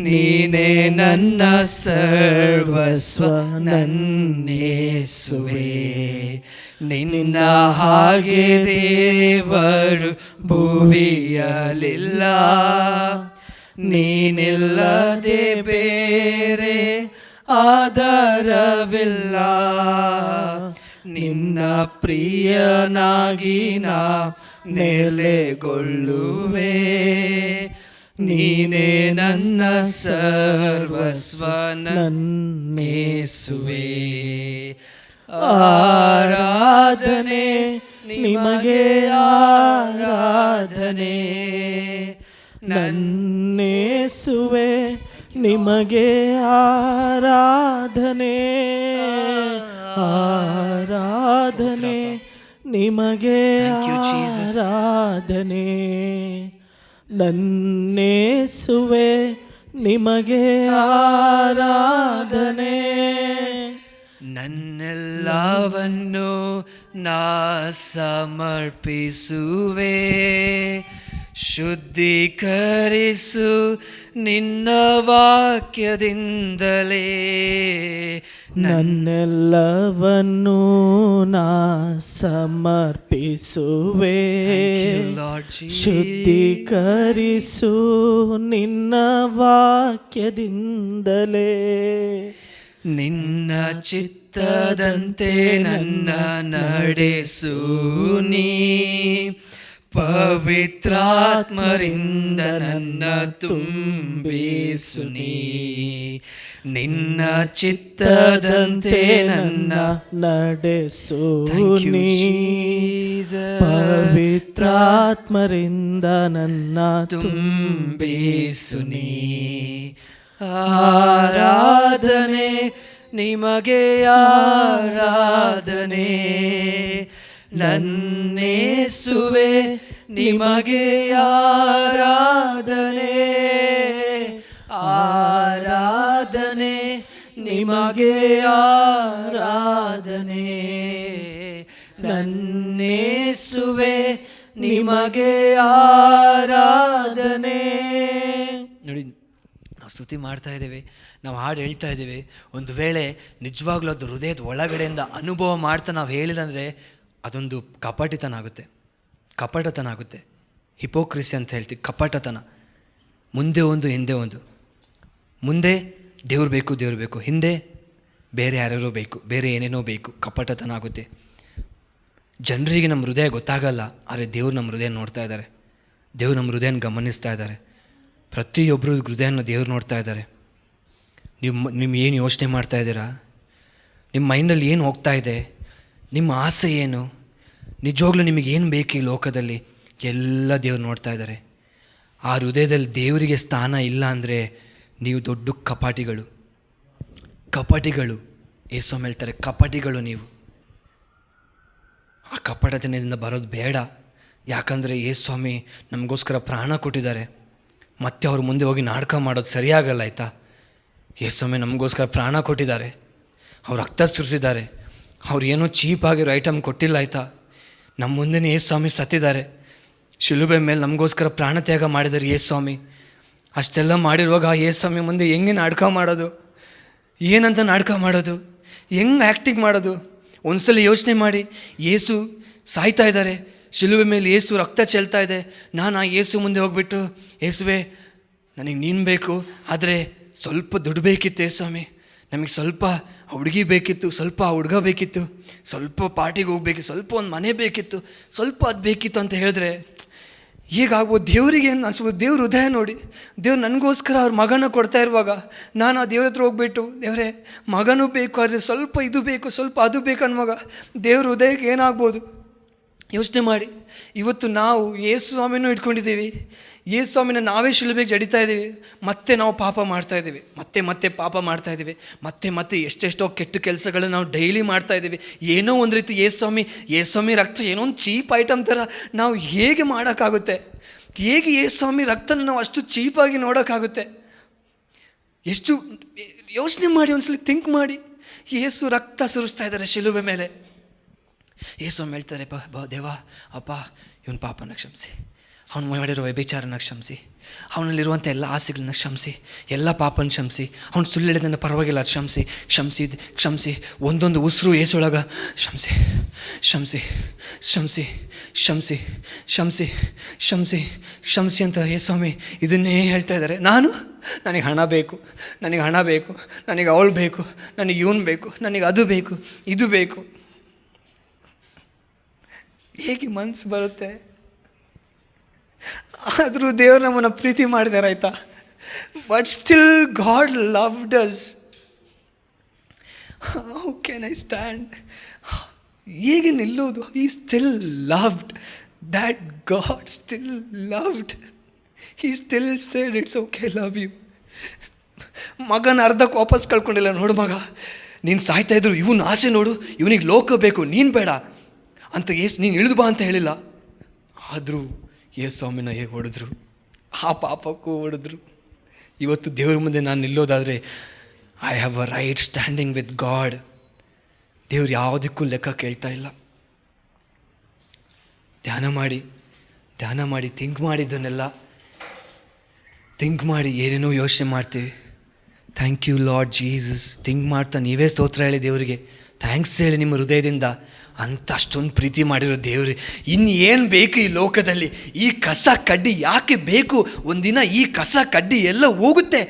ನೀನೇ ನನ್ನ ಸರ್ವಸ್ವ ನನ್ನೇಸುವೆ. ನಿನ್ನ ಹಾಗೆ ದೇವರು ಭುವಿಯಲಿಲ್ಲ, ನೀನಿಲ್ಲದೆ ಬೇರೆ ಆಧಾರವಿಲ್ಲ. ನಿನ್ನ ಪ್ರಿಯನಾಗಿ ನಾ ನೆಲೆಗೊಳ್ಳುವೆ, ನೀನೇ ನನ್ನ ಸರ್ವಸ್ವ ನನ್ನೇಸುವೆ. ಆರಾಧನೆ ನಿಮಗೆ, ಆರಾಧನೆ ನನ್ನೇಸುವೆ, ನಿಮಗೆ ಆರಾಧನೆ, ಆರಾಧನೆ ನಿಮಗೆ, ಆರಾಧನೆ ನನ್ನೇಸುವೆ, ನಿಮಗೆ ಆರಾಧನೆ. ನನ್ನೆಲ್ಲವನ್ನು ನಾ ಸಮರ್ಪಿಸುವೆ, ಶುದ್ಧೀಕರಿಸು ನಿನ್ನ ವಾಕ್ಯದಿಂದಲೇ. ನನ್ನೆಲ್ಲವನ್ನು ನಾ ಸಮರ್ಪಿಸುವೆ, ಶುದ್ಧೀಕರಿಸು ನಿನ್ನ ವಾಕ್ಯದಿಂದಲೇ. ನಿನ್ನ ಚಿತ್ತದಂತೆ ನನ್ನ ನಡೆಸು ನೀ, ಪವಿತ್ರಾತ್ಮರಿಂದ ನನ್ನ ತುಂಬಿಸು ನೀ, ನಿನ್ನ ಚಿತ್ತದಂತೆ ನನ್ನ ನಡೆಸು Thank you, ನೀ. Jesus. ಪವಿತ್ರಾತ್ಮರಿಂದ ನನ್ನ ತುಂಬಿಸು ನೀ. ಆರಾಧನೆ ನಿಮಗೆ ಆರಾಧನೆ, ನನ್ನೇಸುವೆ ನಿಮಗೆ ಆರಾಧನೆ, ಆರಾಧನೆ ನಿಮಗೆ ಆರಾಧನೆ, ನನ್ನೇಸುವೆ ನಿಮಗೆ ಆರಾಧನೆ. ನೋಡಿ, ನಾವು ಸ್ತುತಿ ಮಾಡ್ತಾ ಇದ್ದೇವೆ, ನಾವು ಹಾಡು ಹೇಳ್ತಾ ಇದ್ದೇವೆ. ಒಂದು ವೇಳೆ ನಿಜವಾಗ್ಲೂ ಅದು ಹೃದಯದ ಒಳಗಡೆಯಿಂದ ಅನುಭವ ಮಾಡ್ತಾ ನಾವು ಹೇಳಿದಂದರೆ ಅದೊಂದು ಕಪಟಿತನ ಆಗುತ್ತೆ. ಹಿಪೋಕ್ರಿಸಿ ಅಂತ ಹೇಳ್ತೀವಿ, ಕಪಟತನ. ಮುಂದೆ ಒಂದು ಹಿಂದೆ ಒಂದು, ಮುಂದೆ ದೇವ್ರು ಬೇಕು, ಹಿಂದೆ ಬೇರೆ ಯಾರ್ಯಾರೋ ಬೇಕು, ಬೇರೆ ಏನೇನೋ ಬೇಕು. ಕಪಟತನ ಆಗುತ್ತೆ. ಜನರಿಗೆ ನಮ್ಮ ಹೃದಯ ಗೊತ್ತಾಗಲ್ಲ, ಆದರೆ ದೇವ್ರು ನಮ್ಮ ಹೃದಯ ನೋಡ್ತಾ ಇದ್ದಾರೆ. ದೇವ್ರು ನಮ್ಮ ಹೃದಯನ ಗಮನಿಸ್ತಾ ಇದ್ದಾರೆ. ಪ್ರತಿಯೊಬ್ಬರು ಹೃದಯನ ದೇವ್ರು ನೋಡ್ತಾ ಇದ್ದಾರೆ. ನಿಮ್ಮ ಏನು ಯೋಚನೆ ಮಾಡ್ತಾ ಇದ್ದೀರಾ, ನಿಮ್ಮ ಮೈಂಡಲ್ಲಿ ಏನು ಹೋಗ್ತಾ ಇದೆ, ನಿಮ್ಮ ಆಸೆ ಏನು, ನಿಜವಾಗ್ಲೂ ನಿಮಗೇನು ಬೇಕು ಈ ಲೋಕದಲ್ಲಿ, ಎಲ್ಲ ದೇವ್ರು ನೋಡ್ತಾ ಇದ್ದಾರೆ. ಆ ಹೃದಯದಲ್ಲಿ ದೇವರಿಗೆ ಸ್ಥಾನ ಇಲ್ಲ ಅಂದರೆ ನೀವು ದೊಡ್ಡ ಕಪಟಿಗಳು. ಯೇಸು ಹೇಳ್ತಾರೆ, ಕಪಟಿಗಳು ನೀವು. ಆ ಕಪಟತನದಿಂದ ಬರೋದು ಬೇಡ. ಯಾಕಂದರೆ ಯೇಸು ಸ್ವಾಮಿ ನಮಗೋಸ್ಕರ ಪ್ರಾಣ ಕೊಟ್ಟಿದ್ದಾರೆ. ಮತ್ತೆ ಅವ್ರ ಮುಂದೆ ಹೋಗಿ ನಾಟಕ ಮಾಡೋದು ಸರಿಯಾಗಲ್ಲ, ಆಯಿತಾ? ಯೇಸು ಸ್ವಾಮಿ ನಮಗೋಸ್ಕರ ಪ್ರಾಣ ಕೊಟ್ಟಿದ್ದಾರೆ, ಅವ್ರು ರಕ್ತ ಸುರಿಸಿದ್ದಾರೆ. ಅವ್ರು ಏನೋ ಚೀಪಾಗಿರೋ ಐಟಮ್ ಕೊಟ್ಟಿಲ್ಲ, ಆಯಿತಾ? ನಮ್ಮ ಮುಂದೆನೇ ಯೇಸು ಸ್ವಾಮಿ ಸತ್ತಿದ್ದಾರೆ. ಶಿಲುಬೆ ಮೇಲೆ ನಮಗೋಸ್ಕರ ಪ್ರಾಣ ತ್ಯಾಗ ಮಾಡಿದ್ದಾರೆ ಯೇಸು ಸ್ವಾಮಿ. ಅಷ್ಟೆಲ್ಲ ಮಾಡಿರುವಾಗ ಆ ಯೇಸು ಸ್ವಾಮಿ ಮುಂದೆ ಹೆಂಗೆ ನಾಟಕ ಮಾಡೋದು, ಏನಂತ ನಾಟಕ ಮಾಡೋದು, ಹೆಂಗೆ ಆ್ಯಕ್ಟಿಂಗ್ ಮಾಡೋದು? ಒಂದ್ಸಲ ಯೋಚನೆ ಮಾಡಿ. ಯೇಸು ಸಾಯ್ತಾ ಇದ್ದಾರೆ, ಶಿಲುಬೆ ಮೇಲೆ ಯೇಸು ರಕ್ತ ಚೆಲ್ತಾ ಇದೆ. ನಾನು ಆ ಯೇಸು ಮುಂದೆ ಹೋಗ್ಬಿಟ್ಟು, ಯೇಸುವೆ ನನಗೆ ನೀನು ಬೇಕು, ಆದರೆ ಸ್ವಲ್ಪ ದುಡ್ಡು ಬೇಕಿತ್ತು ಯೇಸು ಸ್ವಾಮಿ, ನಮಗೆ ಸ್ವಲ್ಪ ಹುಡುಗಿ ಬೇಕಿತ್ತು, ಸ್ವಲ್ಪ ಹುಡುಗ ಬೇಕಿತ್ತು, ಸ್ವಲ್ಪ ಪಾರ್ಟಿಗೆ ಹೋಗ್ಬೇಕಿತ್ತು, ಸ್ವಲ್ಪ ಒಂದು ಮನೆ ಬೇಕಿತ್ತು, ಸ್ವಲ್ಪ ಅದು ಬೇಕಿತ್ತು ಅಂತ ಹೇಳಿದ್ರೆ ಹೀಗಾಗ್ಬೋದು. ದೇವರಿಗೆ ಏನು ಅನ್ಸ್ಬೋದು? ದೇವ್ರ ಹೃದಯ ನೋಡಿ. ದೇವ್ರು ನನಗೋಸ್ಕರ ಅವ್ರ ಮಗನ ಕೊಡ್ತಾ ಇರುವಾಗ ನಾನು ಆ ದೇವ್ರ ಹತ್ರ ಹೋಗ್ಬಿಟ್ಟು, ದೇವರೇ ಮಗನೂ ಬೇಕು, ಆದರೆ ಸ್ವಲ್ಪ ಇದು ಬೇಕು, ಸ್ವಲ್ಪ ಅದು ಬೇಕು ಅನ್ನುವಾಗ ದೇವ್ರ ಹೃದಯಕ್ಕೆ ಏನಾಗ್ಬೋದು ಯೋಚನೆ ಮಾಡಿ. ಇವತ್ತು ನಾವು ಯೇಸು ಸ್ವಾಮಿನೂ ಇಟ್ಕೊಂಡಿದ್ದೀವಿ, ಯೇಸು ಸ್ವಾಮಿನ ನಾವೇ ಶಿಲುಬೆಗೆ ಜಡಿತಾ ಇದ್ದೀವಿ. ಮತ್ತೆ ನಾವು ಪಾಪ ಮಾಡ್ತಾಯಿದ್ದೀವಿ, ಮತ್ತೆ ಪಾಪ ಮಾಡ್ತಾಯಿದ್ದೀವಿ, ಮತ್ತೆ ಎಷ್ಟೆಷ್ಟೋ ಕೆಟ್ಟ ಕೆಲಸಗಳನ್ನ ನಾವು ಡೈಲಿ ಮಾಡ್ತಾಯಿದ್ದೀವಿ. ಏನೋ ಒಂದು ರೀತಿ ಯೇಸು ಸ್ವಾಮಿ ರಕ್ತ ಏನೋ ಒಂದು ಚೀಪ್ ಐಟಮ್ ಥರ ನಾವು ಹೇಗೆ ಮಾಡೋಕ್ಕಾಗುತ್ತೆ? ಹೇಗೆ ಯೇಸು ಸ್ವಾಮಿ ರಕ್ತನ ನಾವು ಅಷ್ಟು ಚೀಪಾಗಿ ನೋಡೋಕ್ಕಾಗುತ್ತೆ? ಎಷ್ಟು ಯೋಚನೆ ಮಾಡಿ, ಒಂದ್ಸಲ ಥಿಂಕ್ ಮಾಡಿ. ಯೇಸು ರಕ್ತ ಸುರಿಸ್ತಾ ಇದ್ದಾರೆ ಶಿಲುಬೆ ಮೇಲೆ. ಯೇಸು ಹೇಳ್ತಾರೆ, ದೇವ ಅಪ್ಪ ಇವನ ಪಾಪನ ಕ್ಷಮಿಸಿ, ಅವನು ಮಾಡಿರೋ ವ್ಯಭಿಚಾರನ ಕ್ಷಮಿಸಿ, ಅವನಲ್ಲಿರುವಂಥ ಎಲ್ಲ ಆಸೆಗಳನ್ನ ಕ್ಷಮಿಸಿ, ಎಲ್ಲ ಪಾಪನ ಕ್ಷಮಿಸಿ, ಅವ್ನು ಸುಳ್ಳು ಹೇಳಿದ್ದನ್ನು ಪರವಾಗಿಲ್ಲ ಕ್ಷಮಿಸಿ ಒಂದೊಂದು ಉಸಿರು ಏಸೊಳಗ ಕ್ಷಮಿಸಿ ಅಂತ ಯೇಸ್ವಾಮಿ ಇದನ್ನೇ ಹೇಳ್ತಾ ಇದ್ದಾರೆ. ನನಗೆ ಹಣ ಬೇಕು, ನನಗೆ ಅವಳು ಬೇಕು, ನನಗೆ ಇವನು ಬೇಕು, ನನಗೆ ಅದು ಬೇಕು, ಇದು ಬೇಕು. ಹೇಗೆ ಮನಸ್ಸು ಬರುತ್ತೆ? ಆದರೂ ದೇವರು ನಮ್ಮನ್ನು ಪ್ರೀತಿ ಮಾಡಿದ್ದಾರೆ, ಆಯಿತಾ? But still God loved us. How can I stand? ಹೇಗೆ ನಿಲ್ಲೋದು? He still loved. That God still loved. He still said it's okay, love you. ಮಗನ ಅರ್ಧಕ್ಕೆ ವಾಪಸ್ ಕಳ್ಕೊಂಡಿಲ್ಲ. ನೋಡು ಮಗ, ನೀನು ಸಾಯ್ತಾಯಿದ್ರು, ಇವನು ಆಸೆ ನೋಡು, ಇವನಿಗೆ ಲೋಕ ಬೇಕು, ನೀನು ಬೇಡ ಅಂತ ನೀನು ಇಳಿದು ಬಾ ಅಂತ ಹೇಳಿಲ್ಲ. ಆದರೂ ಯೇಸು ಸ್ವಾಮಿನ ಹೇಗೆ ಹೊಡೆದ್ರು, ಆ ಪಾಪಕ್ಕೂ ಹೊಡೆದ್ರು. ಇವತ್ತು ದೇವ್ರ ಮುಂದೆ ನಾನು ನಿಲ್ಲೋದಾದರೆ I have a right standing with God. ದೇವ್ರು ಯಾವುದಕ್ಕೂ ಲೆಕ್ಕ ಕೇಳ್ತಾ ಇಲ್ಲ. ಧ್ಯಾನ ಮಾಡಿ ಥಿಂಕ್ ಮಾಡಿದ್ದನ್ನೆಲ್ಲ ಥಿಂಕ್ ಮಾಡಿ ಏನೇನೋ ಯೋಚನೆ ಮಾಡ್ತೀವಿ. Thank you Lord Jesus. Think ಮಾಡ್ತಾ ನೀವೇ ಸ್ತೋತ್ರ ಹೇಳಿ ದೇವರಿಗೆ, ಥ್ಯಾಂಕ್ಸ್ ಹೇಳಿ ನಿಮ್ಮ ಹೃದಯದಿಂದ. ಅಂತ ಅಷ್ಟೊಂದು ಪ್ರೀತಿ ಮಾಡಿರೋ ದೇವ್ರಿ, ಇನ್ನು ಏನು ಬೇಕು ಈ ಲೋಕದಲ್ಲಿ? ಈ ಕಸ ಕಡ್ಡಿ ಯಾಕೆ ಬೇಕು? ಒಂದಿನ ಈ ಕಸ ಕಡ್ಡಿ ಎಲ್ಲ ಹೋಗುತ್ತೆ.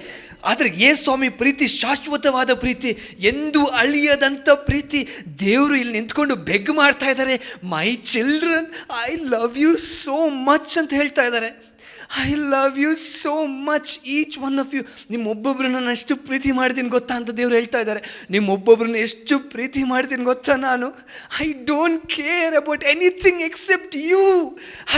ಆದರೆ ಯೇಸ್ವಾಮಿ ಪ್ರೀತಿ ಶಾಶ್ವತವಾದ ಪ್ರೀತಿ, ಎಂದೂ ಅಳಿಯದಂಥ ಪ್ರೀತಿ. ದೇವರು ಇಲ್ಲಿ ನಿಂತ್ಕೊಂಡು ಬೆಗ್ ಮಾಡ್ತಾ ಇದ್ದಾರೆ, my children I love you so much ಅಂತ ಹೇಳ್ತಾ ಇದ್ದಾರೆ. I love you so much each one of you. ನಿಮ್ಮೊಬ್ಬೊಬ್ರನ್ನ ನಾನು ಎಷ್ಟು ಪ್ರೀತಿ ಮಾಡ್ತೀನಿ ಗೊತ್ತಾ ಅಂತ ದೇವ್ರು ಹೇಳ್ತಾ ಇದ್ದಾರೆ. ನಿಮ್ಮೊಬ್ಬೊಬ್ರನ್ನ ಎಷ್ಟು ಪ್ರೀತಿ ಮಾಡ್ತೀನಿ ಗೊತ್ತಾ ನಾನು. I don't care about anything except you.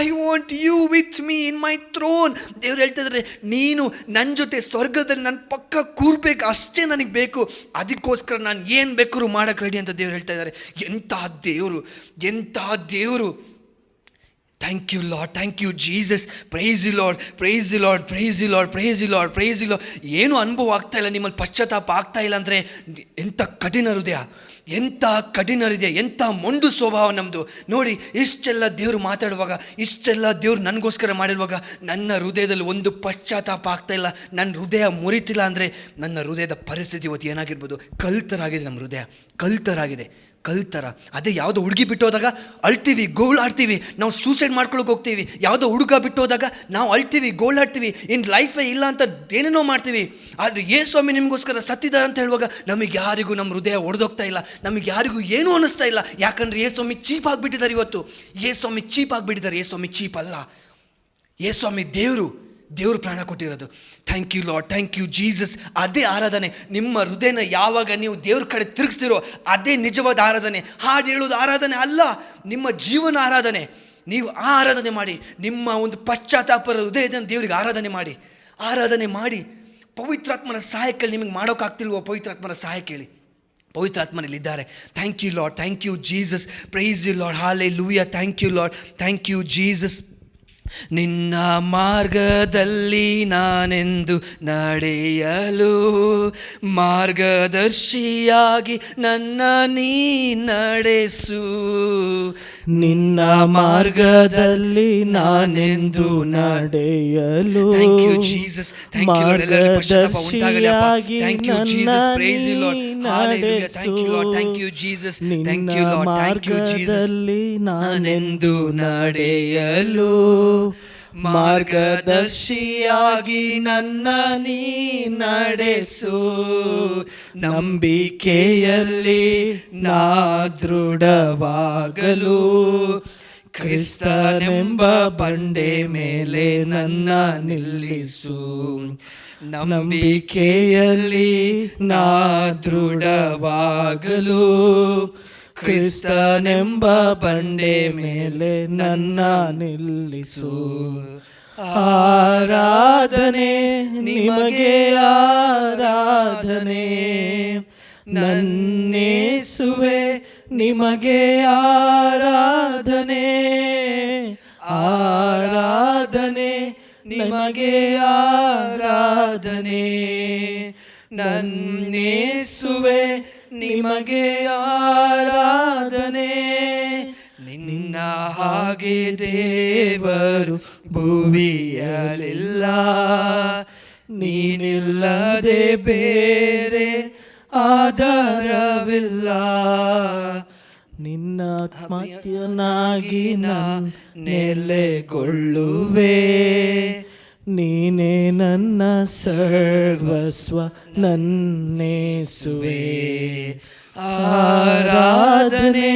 I want you with me in my throne. ದೇವ್ರು ಹೇಳ್ತಾ ಇದ್ದಾರೆ, ನೀನು ನನ್ನ ಜೊತೆ ಸ್ವರ್ಗದಲ್ಲಿ ನನ್ನ ಪಕ್ಕ ಕೂರ್ಬೇಕು, ಅಷ್ಟೇ ನನಗೆ ಬೇಕು. ಅದಕ್ಕೋಸ್ಕರ ನಾನು ಏನು ಬೇಕಾದ್ರೂ ಮಾಡೋಕ್ಕೆ ರೆಡಿ ಅಂತ ದೇವ್ರು ಹೇಳ್ತಾ ಇದ್ದಾರೆ. ಎಂಥ ದೇವರು, ಎಂಥ ದೇವರು. Thank you Lord, thank you Jesus. Praise you Lord, praise you Lord, praise you Lord, praise you Lord, praise you Lord. ಏನು ಅನುಭವ ಆಗ್ತಾ ಇಲ್ಲ, ನಿಮ್ಮಲ್ಲಿ ಪಶ್ಚಾತ್ತಾಪ ಆಗ್ತಾ ಇಲ್ಲ ಅಂದರೆ ಎಂಥ ಕಠಿಣ ಹೃದಯ, ಎಂಥ ಕಠಿಣ ಹೃದಯ, ಎಂಥ ಮೊಂಡು ಸ್ವಭಾವ ನಮ್ಮದು. ನೋಡಿ, ಇಷ್ಟೆಲ್ಲ ದೇವರು ಮಾತಾಡುವಾಗ, ಇಷ್ಟೆಲ್ಲ ದೇವ್ರು ನನಗೋಸ್ಕರ ಮಾಡಿರುವಾಗ ನನ್ನ ಹೃದಯದಲ್ಲಿ ಒಂದು ಪಶ್ಚಾತ್ತಾಪ ಆಗ್ತಾ ಇಲ್ಲ, ನನ್ನ ಹೃದಯ ಮುರಿತಿಲ್ಲ ಅಂದರೆ ನನ್ನ ಹೃದಯದ ಪರಿಸ್ಥಿತಿ ಇವತ್ತು ಏನಾಗಿರ್ಬೋದು? ಕಲ್ತರಾಗಿದೆ ನಮ್ಮ ಹೃದಯ, ಕಲ್ತರಾಗಿದೆ, ಕಲ್ತರ. ಅದೇ ಯಾವುದೋ ಹುಡುಗಿ ಬಿಟ್ಟೋದಾಗ ಅಳ್ತೀವಿ, ಗೋಳಾಡ್ತೀವಿ, ನಾವು ಸೂಸೈಡ್ ಮಾಡ್ಕೊಳಕ್ಕೆ ಹೋಗ್ತೀವಿ. ಯಾವುದೋ ಹುಡುಗ ಬಿಟ್ಟೋದಾಗ ನಾವು ಅಳ್ತೀವಿ, ಗೋಳಾಡ್ತೀವಿ, ಇನ್ನು ಲೈಫೇ ಇಲ್ಲ ಅಂತ ಏನೇನೋ ಮಾಡ್ತೀವಿ. ಆದರೆ ಯೇಸ್ವಾಮಿ ನಿಮಗೋಸ್ಕರ ಸತ್ತಿದ್ದಾರೆ ಅಂತ ಹೇಳುವಾಗ ನಮಗೆ ಯಾರಿಗೂ ನಮ್ಮ ಹೃದಯ ಒಡೆದೋಗ್ತಾ ಇಲ್ಲ, ನಮಗೆ ಯಾರಿಗೂ ಏನೂ ಅನ್ನಿಸ್ತಾ ಇಲ್ಲ. ಯಾಕಂದರೆ ಯೇಸ್ವಾಮಿ ಚೀಪ್ ಆಗಿಬಿಟ್ಟಿದ್ದಾರೆ ಇವತ್ತು. ಯೇಸ್ವಾಮಿ ಚೀಪ್ ಆಗಿಬಿಟ್ಟಿದ್ದಾರೆ. ಯೇಸ್ವಾಮಿ ಚೀಪ್ ಅಲ್ಲ, ಯೇಸ್ವಾಮಿ ದೇವರು ಪ್ರಾಣ ಕೊಟ್ಟಿರೋದು. Thank you Lord, thank you Jesus. ಅದೇ ಆರಾಧನೆ. ನಿಮ್ಮ ಹೃದಯನ ಯಾವಾಗ ನೀವು ದೇವ್ರ ಕಡೆ ತಿರುಗಿಸ್ತಿರೋ ಅದೇ ನಿಜವಾದ ಆರಾಧನೆ. ಹಾಡು ಹೇಳೋದು ಆರಾಧನೆ ಅಲ್ಲ, ನಿಮ್ಮ ಜೀವನ ಆರಾಧನೆ. ನೀವು ಆ ಆರಾಧನೆ ಮಾಡಿ, ನಿಮ್ಮ ಒಂದು ಪಶ್ಚಾತ್ತಾಪರ ಹೃದಯದ ದೇವರಿಗೆ ಆರಾಧನೆ ಮಾಡಿ, ಆರಾಧನೆ ಮಾಡಿ. ಪವಿತ್ರಾತ್ಮನ ಸಹಾಯ ಕೇಳಿ. ನಿಮಗೆ ಮಾಡೋಕ್ಕಾಗ್ತಿಲ್ವೋ? ಪವಿತ್ರಾತ್ಮನ ಸಹಾಯ ಕೇಳಿ, ಪವಿತ್ರಾತ್ಮನಲ್ಲಿದ್ದಾರೆ. Thank you Lord, thank you Jesus. Praise you Lord, hallelujah. Thank you Lord, thank you Jesus. ನಿನ್ನ ಮಾರ್ಗದಲ್ಲಿ ನಾನೆಂದು ನಡೆಯಲು ಮಾರ್ಗದರ್ಶಿಯಾಗಿ ನನ್ನ ನೀ ನಡೆಸು. ನಿನ್ನ ಮಾರ್ಗದಲ್ಲಿ ನಾನೆಂದು ನಡೆಯಲು thank you Jesus, thank you Lord. ಎಲ್ಲರಿಗೂ ಪಶ್ಚಾತ್ತಾಪ ಉಂಟಾಗಲಿ. Thank you Jesus, praise you Lord, hallelujah. Thank you Lord, thank you Jesus, thank you Lord, thank you Jesus. ನಾನೆಂದು ನಡೆಯಲು ಮಾರ್ಗದರ್ಶಿಯಾಗಿ ನನ್ನ ನೀ ನಡೆಸು. ನಂಬಿಕೆಯಲ್ಲಿ ನಾ ದೃಢವಾಗಲು ಕ್ರಿಸ್ತನೆಂಬ ಬಂಡೆ ಮೇಲೆ ನನ್ನ ನಿಲ್ಲಿಸು. ನಂಬಿಕೆಯಲ್ಲಿ ನಾ ದೃಢವಾಗಲು ಕ್ರಿಸ್ತನೆಂಬ ಬಂಡೆ ಮೇಲೆ ನನ್ನ ನಿಲ್ಲಿಸು. ಆರಾಧನೆ ನಿಮಗೆ, ಆರಾಧನೆ ನನ್ನೇಸುವೆ ನಿಮಗೆ, ಆರಾಧನೆ, ಆರಾಧನೆ ನಿಮಗೆ, ಆರಾಧನೆ ನನ್ನೇಸುವೆ ನಿಮಗೆ, ಆರಾಧನೆ. ನಿನ್ನ ಹಾಗೆ ದೇವರು ಭುವಿಯಲಿಲ್ಲ, ನೀನಿಲ್ಲದೆ ಬೇರೆ ಆಧಾರವಿಲ್ಲ. ನಿನ್ನ ಆತ್ಮತ್ಯನಾಗಿ ನಾನು ನೆಲೆಗೊಳ್ಳುವೆ. ನೀನೇ ನನ್ನ ಸರ್ವಸ್ವ ನನ್ನೇಸುವೆ. ಆರಾಧನೆ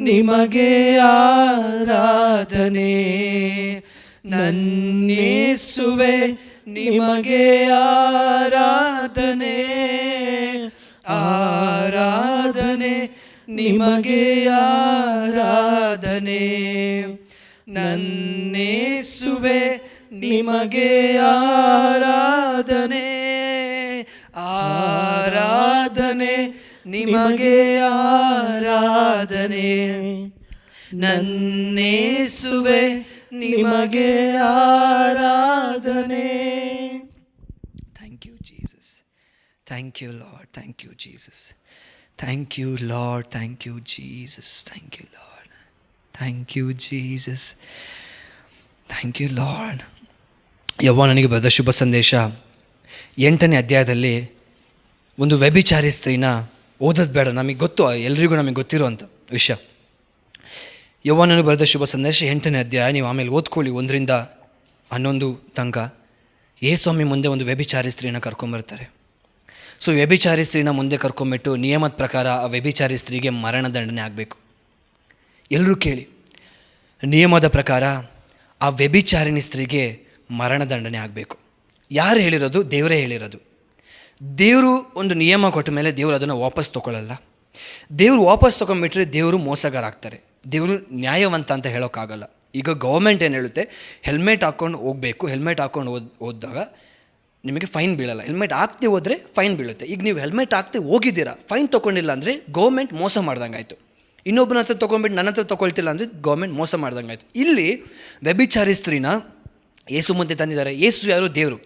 ನಿಮಗೆ, ಆರಾಧನೆ ನನ್ನೇಸುವೆ ನಿಮಗೆ, ಆರಾಧನೆ, ಆರಾಧನೆ ನಿಮಗೆ, ಆರಾಧನೆ ನನ್ನೇಸುವೆ ನಿಮಗೆ, ಆರಾಧನೆ, ಆರಾಧನೆ ನಿಮಗೆ, ಆರಾಧನೆ ನನ್ನೇಸುವೆ ನಿಮಗೆ, ಆರಾಧನೆ. Thank you Jesus, thank you Lord, thank you Jesus, thank you Lord, thank you Jesus, thank you Lord, thank you Jesus, thank you Lord. ಯೆಹೋವನಿಗೆ ಬರೆದ ಶುಭ ಸಂದೇಶ 8ನೇ ಅಧ್ಯಾಯದಲ್ಲಿ ಒಂದು ವ್ಯಭಿಚಾರಿ ಸ್ತ್ರೀನ ಓದೋದು ಬೇಡ, ನಮಗೆ ಗೊತ್ತು, ಎಲ್ರಿಗೂ ನಮಗೆ ಗೊತ್ತಿರುವಂಥ ವಿಷಯ. ಯೆಹೋವನಿಗೆ ಬರೆದ ಶುಭ ಸಂದೇಶ 8ನೇ ಅಧ್ಯಾಯ, ನೀವು ಆಮೇಲೆ ಓದ್ಕೊಳ್ಳಿ 1ರಿಂದ 11 ತನಕ. ಯೇಸುಸ್ವಾಮಿ ಮುಂದೆ ಒಂದು ವ್ಯಭಿಚಾರಿ ಸ್ತ್ರೀನ ಕರ್ಕೊಂಬರ್ತಾರೆ. ಸೊ ವ್ಯಭಿಚಾರಿ ಸ್ತ್ರೀನ ಮುಂದೆ ಕರ್ಕೊಂಬಿಟ್ಟು ನಿಯಮದ ಪ್ರಕಾರ ಆ ವ್ಯಭಿಚಾರಿ ಸ್ತ್ರೀಗೆ ಮರಣದಂಡನೆ ಆಗಬೇಕು. ಎಲ್ಲರೂ ಕೇಳಿ, ನಿಯಮದ ಪ್ರಕಾರ ಆ ವ್ಯಭಿಚಾರಿಣಿ ಸ್ತ್ರೀಗೆ ಮರಣದಂಡನೆ ಆಗಬೇಕು. ಯಾರು ಹೇಳಿರೋದು? ದೇವರೇ ಹೇಳಿರೋದು. ದೇವರು ಒಂದು ನಿಯಮ ಕೊಟ್ಟ ಮೇಲೆ ದೇವರು ಅದನ್ನು ವಾಪಸ್ ತೊಗೊಳ್ಳಲ್ಲ. ದೇವರು ವಾಪಸ್ ತೊಗೊಂಡ್ಬಿಟ್ರೆ ದೇವರು ಮೋಸಗಾರ ಆಗ್ತಾರೆ. ದೇವರು ನ್ಯಾಯವಂತ ಅಂತ ಹೇಳೋಕ್ಕಾಗಲ್ಲ. ಈಗ ಗೌರ್ಮೆಂಟ್ ಏನು ಹೇಳುತ್ತೆ, ಹೆಲ್ಮೆಟ್ ಹಾಕ್ಕೊಂಡು ಹೋಗಬೇಕು, ಹೆಲ್ಮೆಟ್ ಹಾಕ್ಕೊಂಡು ಹೋದಾಗ ನಿಮಗೆ ಫೈನ್ ಬೀಳಲ್ಲ. ಹೆಲ್ಮೆಟ್ ಹಾಕ್ತೆ ಹೋದರೆ ಫೈನ್ ಬೀಳುತ್ತೆ. ಈಗ ನೀವು ಹೆಲ್ಮೆಟ್ ಹಾಕ್ತೆ ಹೋಗಿದ್ದೀರಾ, ಫೈನ್ ತೊಗೊಂಡಿಲ್ಲ ಅಂದರೆ ಗೌರ್ಮೆಂಟ್ ಮೋಸ ಮಾಡ್ದಂಗೆ ಆಯಿತು. ಇನ್ನೊಬ್ಬನ ಹತ್ರ ತೊಗೊಂಡ್ಬಿಟ್ಟು ನನ್ನ ಹತ್ರ ತೊಗೊಳ್ತಿಲ್ಲ ಅಂದರೆ ಗೌರ್ಮೆಂಟ್ ಮೋಸ ಮಾಡ್ದಂಗೆ ಆಯಿತು. ಇಲ್ಲಿ ವ್ಯಭಿಚಾರಿ ಸ್ತ್ರೀನ ಯೇಸು ಮುಂದೆ ತಂದಿದ್ದಾರೆ. ಯೇಸು ಯಾರು? ದೇವರು.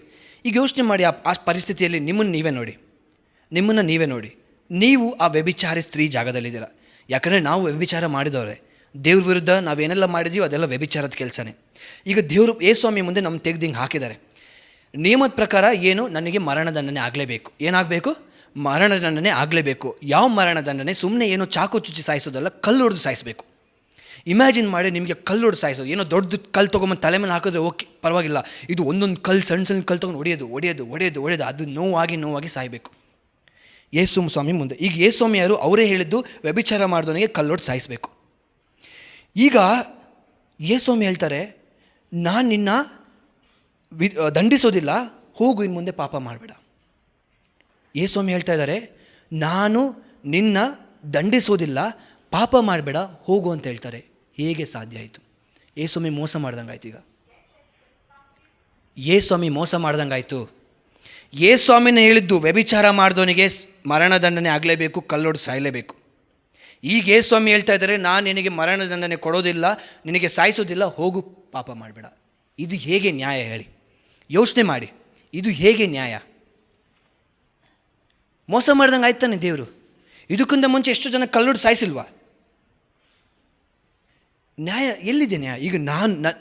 ಈಗ ಯೋಚನೆ ಮಾಡಿ, ಆ ಪರಿಸ್ಥಿತಿಯಲ್ಲಿ ನಿಮ್ಮನ್ನು ನೀವೇ ನೋಡಿ. ನೀವು ಆ ವ್ಯಭಿಚಾರಿ ಸ್ತ್ರೀ ಜಾಗದಲ್ಲಿದ್ದೀರ. ಯಾಕಂದರೆ ನಾವು ವ್ಯಭಿಚಾರ ಮಾಡಿದವರೇ. ದೇವ್ರ ವಿರುದ್ಧ ನಾವೇನೆಲ್ಲ ಮಾಡಿದ್ದೀವೋ ಅದೆಲ್ಲ ವ್ಯಭಿಚಾರದ ಕೆಲಸನೇ. ಈಗ ದೇವರು ಯೇಸುಸ್ವಾಮಿ ಮುಂದೆ ನಮ್ಮ ತೆಗೆದು ಹಿಂಗೆ ಹಾಕಿದ್ದಾರೆ. ನಿಯಮದ ಪ್ರಕಾರ ಏನು? ನನಗೆ ಮರಣದಂಡನೆ ಆಗಲೇಬೇಕು. ಏನಾಗಬೇಕು? ಮರಣದಂಡನೆ ಆಗಲೇಬೇಕು. ಯಾವ ಮರಣದಂಡನೆ? ಸುಮ್ಮನೆ ಏನೋ ಚಾಕು ಚುಚ್ಚಿ ಸಾಯಿಸೋದಲ್ಲ, ಕಲ್ಲು ಹೊಡೆದು ಸಾಯಿಸಬೇಕು. ಇಮ್ಯಾಜಿನ್ ಮಾಡಿ, ನಿಮಗೆ ಕಲ್ಲು ಹೊಡೆದು ಸಾಯಿಸೋದು. ಏನೋ ದೊಡ್ಡ ಕಲ್ಲು ತೊಗೊಂಬಂದು ತಲೆ ಮೇಲೆ ಹಾಕಿದ್ರೆ ಓಕೆ, ಪರವಾಗಿಲ್ಲ. ಇದು ಒಂದೊಂದು ಕಲ್ಲು, ಸಣ್ಣ ಕಲ್ಲು ತೊಗೊಂಡು ಹೊಡೆಯೋದು ಅದು ನೋವಾಗಿ ಸಾಯಬೇಕು ಯೇಸು ಸ್ವಾಮಿ ಮುಂದೆ. ಈಗ ಯೇಸುಸ್ವಾಮಿ ಯಾರು? ಅವರೇ ಹೇಳಿದ್ದು ವ್ಯಭಿಚಾರ ಮಾಡಿದವನಿಗೆ ಕಲ್ಲೊಡೆದು ಸಾಯಿಸಬೇಕು. ಈಗ ಯೇಸುಸ್ವಾಮಿ ಹೇಳ್ತಾರೆ, ನಾನು ನಿನ್ನ ದಂಡಿಸೋದಿಲ್ಲ, ಹೋಗು, ಇನ್ನು ಮುಂದೆ ಪಾಪ ಮಾಡಬೇಡ. ಯೇಸುಸ್ವಾಮಿ ಹೇಳ್ತಾ ಇದ್ದಾರೆ, ನಾನು ನಿನ್ನ ದಂಡಿಸೋದಿಲ್ಲ, ಪಾಪ ಮಾಡಬೇಡ, ಹೋಗು ಅಂತ ಹೇಳ್ತಾರೆ. ಹೇಗೆ ಸಾಧ್ಯ ಆಯಿತು? ಯೇಸುಸ್ವಾಮಿ ಮೋಸ ಮಾಡ್ದಂಗೆ ಆಯ್ತು. ಈಗ ಯೇಸುಸ್ವಾಮಿ ಮೋಸ ಮಾಡ್ದಂಗೆ ಆಯಿತು. ಯೇಸುಸ್ವಾಮಿನ ಹೇಳಿದ್ದು ವ್ಯಭಿಚಾರ ಮಾಡಿದವನಿಗೆ ಮರಣದಂಡನೆ ಆಗಲೇಬೇಕು, ಕಲ್ಲೊಡೆದು ಸಾಯಲೇಬೇಕು. ಈಗ ಯೇಸುಸ್ವಾಮಿ ಹೇಳ್ತಾ ಇದ್ದಾರೆ, ನಾನು ನಿನಗೆ ಮರಣದಂಡನೆ ಕೊಡೋದಿಲ್ಲ, ನಿನಗೆ ಸಾಯಿಸೋದಿಲ್ಲ, ಹೋಗು, ಪಾಪ ಮಾಡಬೇಡ. ಇದು ಹೇಗೆ ನ್ಯಾಯ ಹೇಳಿ? ಯೋಚನೆ ಮಾಡಿ, ಇದು ಹೇಗೆ ನ್ಯಾಯ? ಮೋಸ ಮಾಡ್ದಂಗೆ ಆಯ್ತಾನೆ ದೇವರು. ಇದಕ್ಕಿಂತ ಮುಂಚೆ ಎಷ್ಟು ಜನ ಕಲ್ಲೊಡೆದು ಸಾಯಿಸಿಲ್ವಾ? ನ್ಯಾಯ ಎಲ್ಲಿದೆ ನ್ಯಾಯ? ಈಗ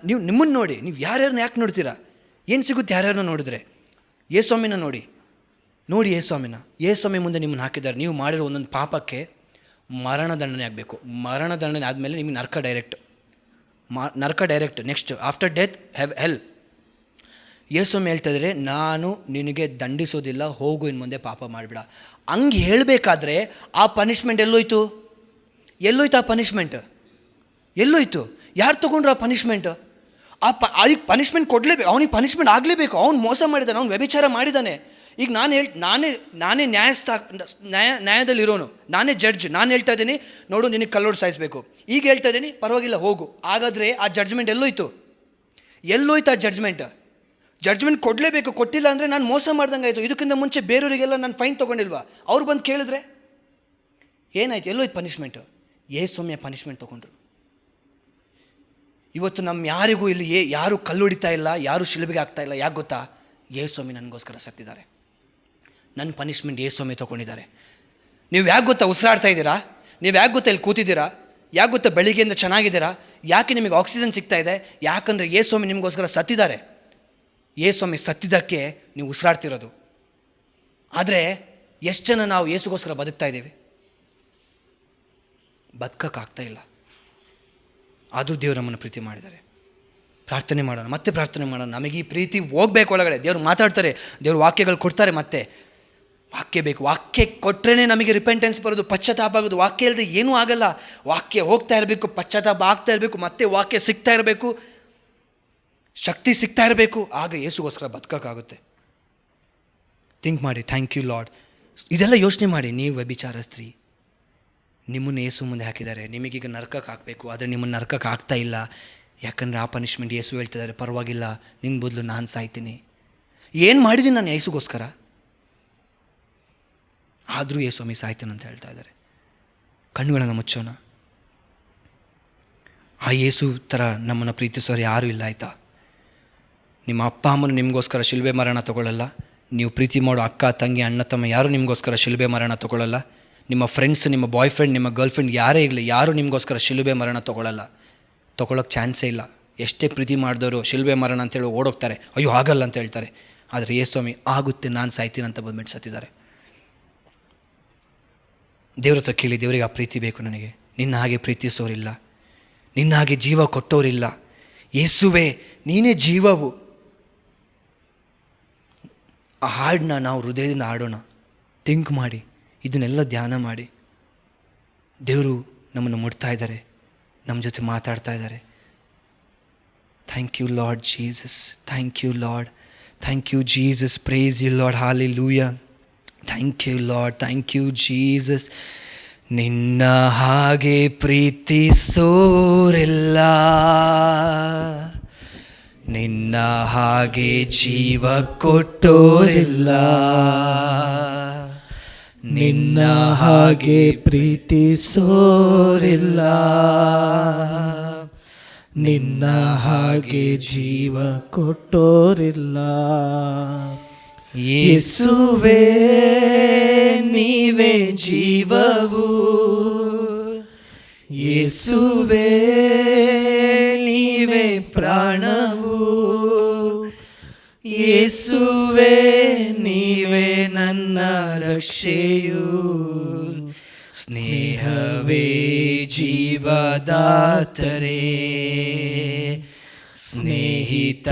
ನೀವು ನಿಮ್ಮನ್ನು ನೋಡಿ, ನೀವು ಯಾರ್ಯಾರನ್ನ ಯಾಕೆ ನೋಡ್ತೀರಾ? ಏನು ಸಿಗುತ್ತೆ ಯಾರ್ಯಾರನ್ನ ನೋಡಿದ್ರೆ? ಯೇಸುಸ್ವಾಮಿನ ನೋಡಿ ಯೇಸುಸ್ವಾಮಿ ಮುಂದೆ ನಿಮ್ಮನ್ನು ಹಾಕಿದ್ದಾರೆ. ನೀವು ಮಾಡಿರೋ ಒಂದೊಂದು ಪಾಪಕ್ಕೆ ಮರಣದಂಡನೆ ಆಗಬೇಕು. ಮರಣದಂಡನೆ ಆದಮೇಲೆ ನಿಮಗೆ ನರಕ ಡೈರೆಕ್ಟ್. ನೆಕ್ಸ್ಟ್ ಆಫ್ಟರ್ ಡೆತ್ ಹೆಲ್. ಯೇಸುಸ್ವಾಮಿ ಹೇಳ್ತಾ ಇದ್ದಾರೆ, ನಾನು ನಿನಗೆ ದಂಡಿಸೋದಿಲ್ಲ, ಹೋಗು, ಇನ್ನು ಮುಂದೆ ಪಾಪ ಮಾಡಿಬಿಡ. ಹಂಗೆ ಹೇಳಬೇಕಾದ್ರೆ ಆ ಪನಿಷ್ಮೆಂಟ್ ಎಲ್ಲೋಯ್ತು? ಆ ಪನಿಷ್ಮೆಂಟ್ ಎಲ್ಲೋಯ್ತು? ಯಾರು ತೊಗೊಂಡ್ರು ಆ ಪನಿಷ್ಮೆಂಟ್? ಅದಕ್ಕೆ ಪನಿಷ್ಮೆಂಟ್ ಕೊಡಲೇಬೇಕು. ಅವನಿಗೆ ಪನಿಷ್ಮೆಂಟ್ ಆಗಲೇಬೇಕು. ಅವ್ನು ಮೋಸ ಮಾಡಿದ್ದಾನೆ, ಅವ್ನು ವ್ಯಭಿಚಾರ ಮಾಡಿದ್ದಾನೆ. ಈಗ ನಾನೇ ನ್ಯಾಯದಲ್ಲಿರೋನು, ನಾನೇ ಜಡ್ಜ್. ನಾನು ಹೇಳ್ತಾ ಇದ್ದೀನಿ, ನೋಡು, ನಿನಗೆ ಕಲ್ಲೊಡೆದು ಸಾಯಿಸಬೇಕು. ಈಗ ಹೇಳ್ತಾ ಇದ್ದೀನಿ, ಪರವಾಗಿಲ್ಲ, ಹೋಗು. ಹಾಗಾದರೆ ಆ ಜಡ್ಜ್ಮೆಂಟ್ ಎಲ್ಲೋಯ್ತು ಆ ಜಡ್ಜ್ಮೆಂಟ್ ಕೊಡಲೇಬೇಕು. ಕೊಟ್ಟಿಲ್ಲ ಅಂದರೆ ನಾನು ಮೋಸ ಮಾಡ್ದಂಗೆ ಆಯಿತು. ಇದಕ್ಕಿಂತ ಮುಂಚೆ ಬೇರೆಯವರಿಗೆಲ್ಲ ನಾನು ಫೈನ್ ತೊಗೊಂಡಿಲ್ವಾ? ಅವ್ರು ಬಂದು ಕೇಳಿದ್ರೆ ಏನಾಯ್ತು? ಎಲ್ಲೋಯ್ತು ಪನಿಷ್ಮೆಂಟು? ಯೇಸುಸ್ವಾಮಿಯ ಪನಿಷ್ಮೆಂಟ್ ತೊಗೊಂಡ್ರು. ಇವತ್ತು ನಮ್ಮ ಯಾರಿಗೂ ಇಲ್ಲಿ ಯಾರು ಕಲ್ಲು ಹೊಡಿತಾ ಇಲ್ಲ, ಯಾರು ಶಿಲುಬೆಗೆ ಆಗ್ತಾ ಇಲ್ಲ. ಯಾಕೆ ಗೊತ್ತಾ? ಯೇಸುಸ್ವಾಮಿ ನನಗೋಸ್ಕರ ಸತ್ತಿದ್ದಾರೆ. ನನ್ನ ಪನಿಷ್ಮೆಂಟ್ ಯೇಸುಸ್ವಾಮಿ ತೊಗೊಂಡಿದ್ದಾರೆ. ನೀವು ಯಾಕೆ ಗೊತ್ತಾ ಉಸಿರಾಡ್ತಾ ಇದ್ದೀರಾ? ನೀವು ಯಾಕೆ ಗೊತ್ತಾ ಇಲ್ಲಿ ಕೂತಿದ್ದೀರಾ? ಯಾಕೆ ಗೊತ್ತಾ ಬೆಳಿಗ್ಗೆಯಿಂದ ಚೆನ್ನಾಗಿದ್ದೀರಾ? ಯಾಕೆ ನಿಮಗೆ ಆಕ್ಸಿಜನ್ ಸಿಗ್ತಾ ಇದೆ? ಯಾಕಂದರೆ ಯೇಸುಸ್ವಾಮಿ ನಿಮಗೋಸ್ಕರ ಸತ್ತಿದ್ದಾರೆ. ಯೇಸುಸ್ವಾಮಿ ಸತ್ತಿದ್ದಕ್ಕೆ ನೀವು ಉಸಿರಾಡ್ತಿರೋದು. ಆದರೆ ಎಷ್ಟು ಜನ ನಾವು ಯೇಸುಗೋಸ್ಕರ ಬದುಕ್ತಾ ಇದ್ದೀವಿ? ಬದುಕೋಕ್ಕಾಗ್ತಾ ಇಲ್ಲ. ಆದರೂ ದೇವರು ನಮ್ಮನ್ನು ಪ್ರೀತಿ ಮಾಡಿದ್ದಾರೆ. ಪ್ರಾರ್ಥನೆ ಮಾಡೋಣ, ಮತ್ತೆ ಪ್ರಾರ್ಥನೆ ಮಾಡೋಣ. ನಮಗೆ ಈ ಪ್ರೀತಿ ಹೋಗ್ಬೇಕು ಒಳಗಡೆ. ದೇವ್ರು ಮಾತಾಡ್ತಾರೆ, ದೇವ್ರು ವಾಕ್ಯಗಳು ಕೊಡ್ತಾರೆ. ಮತ್ತೆ ವಾಕ್ಯ ಬೇಕು. ವಾಕ್ಯ ಕೊಟ್ಟರೆ ನಮಗೆ ರಿಪೆಂಟೆನ್ಸ್ ಬರೋದು, ಪಶ್ಚಾತ್ತಾಪ ಆಗೋದು. ವಾಕ್ಯ ಇಲ್ಲದೆ ಏನೂ ಆಗಲ್ಲ. ವಾಕ್ಯ ಹೋಗ್ತಾ ಇರಬೇಕು, ಪಶ್ಚಾತ್ತಾಪ ಆಗ್ತಾ ಇರಬೇಕು, ಮತ್ತೆ ವಾಕ್ಯ ಸಿಗ್ತಾ ಇರಬೇಕು, ಶಕ್ತಿ ಸಿಗ್ತಾ ಇರಬೇಕು. ಆಗ ಯೇಸುಗೋಸ್ಕರ ಬದುಕೋಕ್ಕಾಗುತ್ತೆ. ಥಿಂಕ್ ಮಾಡಿ. Thank you Lord. ಇದೆಲ್ಲ ಯೋಚನೆ ಮಾಡಿ. ನೀವು ವ್ಯಭಿಚಾರ ಸ್ತ್ರೀ, ನಿಮ್ಮನ್ನು ಯೇಸು ಮುಂದೆ ಹಾಕಿದ್ದಾರೆ. ನಿಮಗೀಗ ನರಕಕ್ಕೆ ಹಾಕಬೇಕು, ಆದರೆ ನಿಮ್ಮನ್ನು ನರಕಕ್ಕೆ ಆಗ್ತಾ ಇಲ್ಲ. ಯಾಕಂದರೆ ಆ ಪನಿಷ್ಮೆಂಟ್ ಯೇಸು ಹೇಳ್ತಿದ್ದಾರೆ, ಪರವಾಗಿಲ್ಲ, ನಿನ್ನ ಬದಲು ನಾನು ಸಾಯ್ತೀನಿ. ಏನು ಮಾಡಿದ್ದೀನಿ ನಾನು ಯೇಸುಗೋಸ್ಕರ? ಆದರೂ ಯೇಸುಸ್ವಾಮಿ ಸಾಯ್ತೀನಿ ಅಂತ ಹೇಳ್ತಾ ಇದ್ದಾರೆ. ಕಣ್ಣುಗಳನ್ನು ಮುಚ್ಚೋಣ. ಆ ಯೇಸು ಥರ ನಮ್ಮನ್ನು ಪ್ರೀತಿಸೋರು ಯಾರೂ ಇಲ್ಲ, ಆಯಿತಾ? ನಿಮ್ಮ ಅಪ್ಪ ಅಮ್ಮನು ನಿಮಗೋಸ್ಕರ ಶಿಲುಬೆ ಮರಣ ತೊಗೊಳ್ಳಲ್ಲ. ನೀವು ಪ್ರೀತಿ ಮಾಡೋ ಅಕ್ಕ ತಂಗಿ ಅಣ್ಣ ತಮ್ಮ ಯಾರೂ ನಿಮಗೋಸ್ಕರ ಶಿಲುಬೆ ಮರಣ ತೊಗೊಳ್ಳಲ್ಲ. ನಿಮ್ಮ ಫ್ರೆಂಡ್ಸ್, ನಿಮ್ಮ ಬಾಯ್ ಫ್ರೆಂಡ್, ನಿಮ್ಮ ಗರ್ಲ್ ಫ್ರೆಂಡ್ ಯಾರೇ ಇರಲಿ, ಯಾರೂ ನಿಮಗೋಸ್ಕರ ಶಿಲುಬೆ ಮರಣ ತೊಗೊಳ್ಳಲ್ಲ. ತೊಗೊಳ್ಳೋಕ್ಕೆ ಚಾನ್ಸೇ ಇಲ್ಲ. ಎಷ್ಟೇ ಪ್ರೀತಿ ಮಾಡಿದವರು ಶಿಲುಬೆ ಮರಣ ಅಂತೇಳಿ ಓಡೋಗ್ತಾರೆ, ಅಯ್ಯೋ ಆಗಲ್ಲ ಅಂತ ಹೇಳ್ತಾರೆ. ಆದರೆ ಯೇಸುಸ್ವಾಮಿ ಆಗುತ್ತೆ, ನಾನು ಸಾಯ್ತೀನಿ ಅಂತ ಬಂದ್ಬಿಟ್ಟು ಸತ್ತಿದ್ದಾರೆ. ದೇವ್ರ ಹತ್ರ ಕೇಳಿ, ದೇವರಿಗೆ ಆ ಪ್ರೀತಿ ಬೇಕು ನನಗೆ. ನಿನ್ನ ಹಾಗೆ ಪ್ರೀತಿಸೋರಿಲ್ಲ, ನಿನ್ನ ಹಾಗೆ ಜೀವ ಕೊಟ್ಟೋರಿಲ್ಲ. ಯೇಸುವೇ, ನೀನೇ ಜೀವವು. ಆ ಹಾಡನ್ನ ನಾವು ಹೃದಯದಿಂದ ಹಾಡೋಣ. ಥಿಂಕ್ ಮಾಡಿ, ಇದನ್ನೆಲ್ಲ ಧ್ಯಾನ ಮಾಡಿ. ದೇವರು ನಮ್ಮನ್ನು ಮುಟ್ತಾ ಇದ್ದಾರೆ, ನಮ್ಮ ಜೊತೆ ಮಾತಾಡ್ತಾ ಇದ್ದಾರೆ. Thank you Lord Jesus, thank you Lord, thank you Jesus, praise you Lord, hallelujah. Thank you Lord, thank you Jesus. ನಿನ್ನ ಹಾಗೆ ಪ್ರೀತಿಸೋರೆಲ್ಲ, ನಿನ್ನ ಹಾಗೆ ಜೀವ ಕೊಟ್ಟೋರಿಲ್ಲ, ನಿನ್ನ ಹಾಗೆ ಪ್ರೀತಿಸೋರಿಲ್ಲ, ನಿನ್ನ ಹಾಗೆ ಜೀವ ಕೊಟ್ಟೋರಿಲ್ಲ. ಯೇಸುವೇ ನೀವೇ ಜೀವವು, ಯೇಸುವೇ ನೀವೇ ಪ್ರಾಣವು, ಯೇಸುವೇ ನೀವೇ ನನ್ನ ರಕ್ಷೆಯು, ಸ್ನೇಹವೇ ಜೀವದಾತರೇ, ಸ್ನೇಹಿತ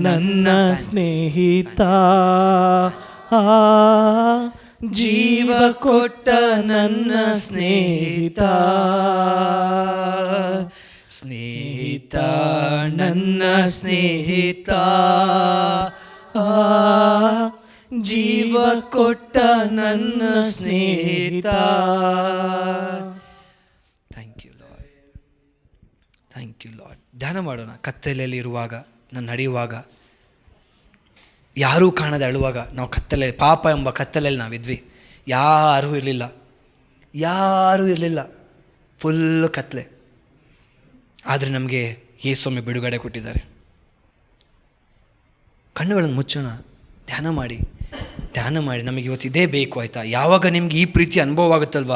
ನನ್ನ ಸ್ನೇಹಿತ, ಜೀವ ಕೊಟ್ಟ ನನ್ನ ಸ್ನೇಹಿತ, ಸ್ನೇಹಿತ ನನ್ನ ಸ್ನೇಹಿತ, ಜೀವ ಕೊಟ್ಟ ನನ್ನ ಸ್ನೇಹಿತ. Thank you Lord, thank you Lord. ಧ್ಯಾನ ಮಾಡೋಣ. ಕತ್ತಲೆಯಲ್ಲಿ ಇರುವಾಗ, ನಾನು ನಡೆಯುವಾಗ, ಯಾರೂ ಕಾಣದೆ ಅಳುವಾಗ, ನಾವು ಕತ್ತಲೆ, ಪಾಪ ಎಂಬ ಕತ್ತಲೆಯಲ್ಲಿ ನಾವಿದ್ವಿ. ಯಾರೂ ಇರಲಿಲ್ಲ, ಯಾರೂ ಇರಲಿಲ್ಲ, ಫುಲ್ಲು ಕತ್ತಲೆ. ಆದರೆ ನಮಗೆ ಯೇಸುಸ್ವಾಮಿ ಬಿಡುಗಡೆ ಕೊಟ್ಟಿದ್ದಾರೆ. ಕಣ್ಣುಗಳನ್ನು ಮುಚ್ಚೋಣ, ಧ್ಯಾನ ಮಾಡಿ, ಧ್ಯಾನ ಮಾಡಿ. ನಮಗೆ ಇವತ್ತು ಇದೇ ಬೇಕು, ಆಯಿತಾ? ಯಾವಾಗ ನಿಮಗೆ ಈ ಪ್ರೀತಿ ಅನುಭವ ಆಗುತ್ತಲ್ವ,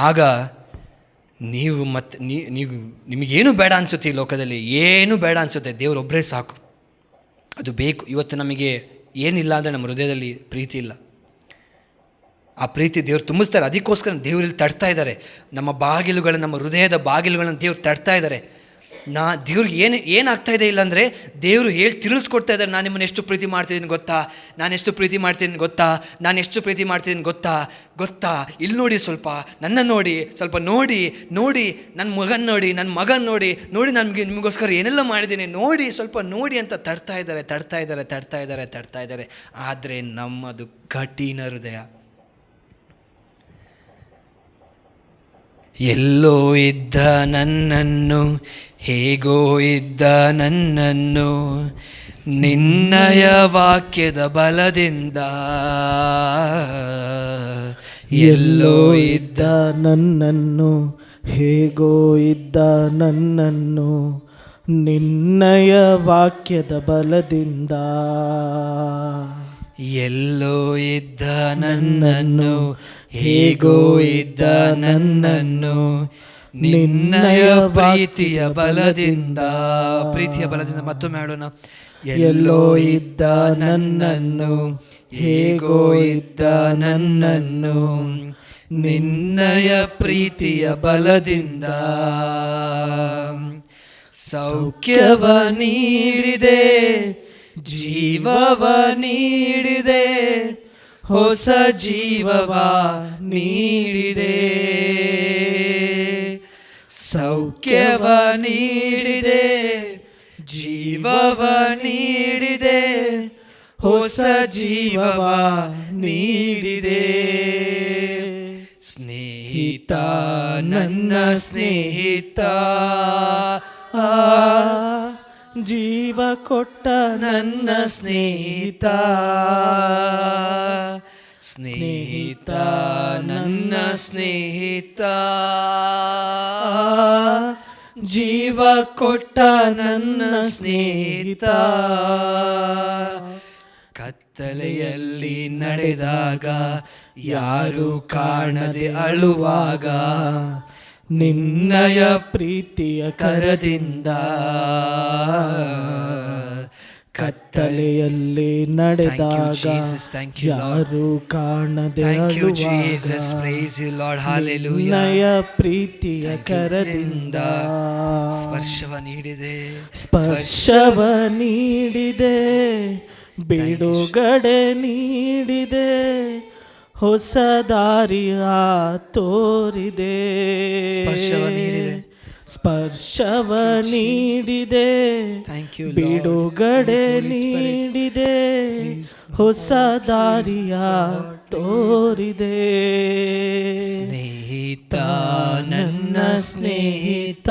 ಆಗ ನೀವು ಮತ್ತೆ ನೀವು ನಿಮಗೇನು ಬೇಡ ಅನಿಸುತ್ತೆ, ಈ ಲೋಕದಲ್ಲಿ ಏನು ಬೇಡ ಅನಿಸುತ್ತೆ, ದೇವರೊಬ್ಬರೇ ಸಾಕು. ಅದು ಬೇಕು. ಇವತ್ತು ನಮಗೆ ಏನಿಲ್ಲ ಅಂದರೆ ನಮ್ಮ ಹೃದಯದಲ್ಲಿ ಪ್ರೀತಿ ಇಲ್ಲ. ಆ ಪ್ರೀತಿ ದೇವ್ರು ತುಂಬಿಸ್ತಾರೆ. ಅದಕ್ಕೋಸ್ಕರ ದೇವರಲ್ಲಿ ತಡ್ತಾ ಇದ್ದಾರೆ. ನಮ್ಮ ಬಾಗಿಲುಗಳನ್ನು, ನಮ್ಮ ಹೃದಯದ ಬಾಗಿಲುಗಳನ್ನು ದೇವ್ರು ತಡ್ತಾ ಇದ್ದಾರೆ. ದೇವ್ರಿಗೆ ಏನಾಗ್ತಾ ಇದೆ ಇಲ್ಲ ಅಂದರೆ, ದೇವರು ತಿಳಿಸ್ಕೊಡ್ತಾ ಇದ್ದಾರೆ, ನಾನು ನಿಮ್ಮನ್ನು ಎಷ್ಟು ಪ್ರೀತಿ ಮಾಡ್ತಿದ್ದೀನಿ ಗೊತ್ತಾ, ನಾನೆಷ್ಟು ಪ್ರೀತಿ ಮಾಡ್ತಿದ್ದೀನಿ ಗೊತ್ತಾ, ನಾನು ಎಷ್ಟು ಪ್ರೀತಿ ಮಾಡ್ತಿದ್ದೀನಿ ಗೊತ್ತಾ, ಇಲ್ಲಿ ನೋಡಿ, ಸ್ವಲ್ಪ ನನ್ನ ನೋಡಿ, ಸ್ವಲ್ಪ ನೋಡಿ, ನನ್ನ ಮಗನ ನೋಡಿ, ನಾನು ನಿಮಗೋಸ್ಕರ ಏನೆಲ್ಲ ಮಾಡಿದ್ದೀನಿ ನೋಡಿ, ಸ್ವಲ್ಪ ನೋಡಿ ಅಂತ ತಡ್ತಾ ಇದ್ದಾರೆ. ಆದರೆ ನಮ್ಮದು ಕಠಿಣ ಹೃದಯ. ಎಲ್ಲೋ ಇದ್ದ ನನ್ನನ್ನು, ಹೇಗೋ ಇದ್ದ ನನ್ನನ್ನು, ನಿನ್ನಯ ವಾಕ್ಯದ ಬಲದಿಂದ, ಎಲ್ಲೋ ಇದ್ದ ನನ್ನನ್ನು, ಹೇಗೋ ಇದ್ದ ನನ್ನನ್ನು, ನಿನ್ನಯ ವಾಕ್ಯದ ಬಲದಿಂದ, ಎಲ್ಲೋ ಇದ್ದ ನನ್ನನ್ನು, ಹೇಗೋ ಇದ್ದ ನನ್ನನ್ನು, ನಿನ್ನಯ ಪ್ರೀತಿಯ ಬಲದಿಂದ. ಪ್ರೀತಿಯ ಬಲದಿಂದ ಮತ್ತೊಮ್ಮೆ ಮಾಡೋಣ. ಎಲ್ಲೋ ಇದ್ದ ನನ್ನನ್ನು, ಹೇಗೋ ಇದ್ದ ನನ್ನನ್ನು, ನಿನ್ನಯ ಪ್ರೀತಿಯ ಬಲದಿಂದ, ಸೌಖ್ಯವ ನೀಡಿದೆ, ಜೀವವ ನೀಡಿದೆ, ಹೊಸ ಜೀವವ ನೀಡಿದೆ, ಸೌಖ್ಯವ ನೀಡಿದೆ, ಜೀವವ ನೀಡಿದೆ, ಹೊಸ ಜೀವವ ನೀಡಿದೆ. ಸ್ನೇಹಿತ ನನ್ನ ಸ್ನೇಹಿತ, ಜೀವ ಕೊಟ್ಟ ನನ್ನ ಸ್ನೇಹಿತ, ಸ್ನೇಹಿತ ನನ್ನ ಸ್ನೇಹಿತ, ಜೀವ ಕೊಟ್ಟ ನನ್ನ ಸ್ನೇಹಿತ. ಕತ್ತಲೆಯಲ್ಲಿ ನಡೆದಾಗ, ಯಾರು ಕಾಣದೆ ಅಳುವಾಗ, ನಿನ್ನಯ ಪ್ರೀತಿಯ ಕರದಿಂದ, ಕತ್ತಲೆಯಲ್ಲಿ ನಡೆದಾಗ, ಯಾರು ಕಾಣದೆ ಅಳುವಾಗ, ನಿನ್ನಯ ಪ್ರೀತಿಯ ಕರದಿಂದ, ಸ್ಪರ್ಶವ ನೀಡಿದೆ, ಸ್ಪರ್ಶವ ನೀಡಿದೆ, ಬಿಡುಗಡೆ ನೀಡಿದೆ, ಹೊಸ ದಾರಿಯ ತೋರಿದೆ, ಸ್ಪರ್ಶವ ನೀಡಿದೆ, ಸ್ಪರ್ಶವ ನೀಡಿದೆ, Thank you, Lord. ಬಿಡುಗಡೆ Yes, Holy Spirit. ನೀಡಿದೆ, ಹೊಸ ದಾರಿಯ ತೋರಿದೆ. ಸ್ನೇಹಿತ, ನನ್ನ ಸ್ನೇಹಿತ,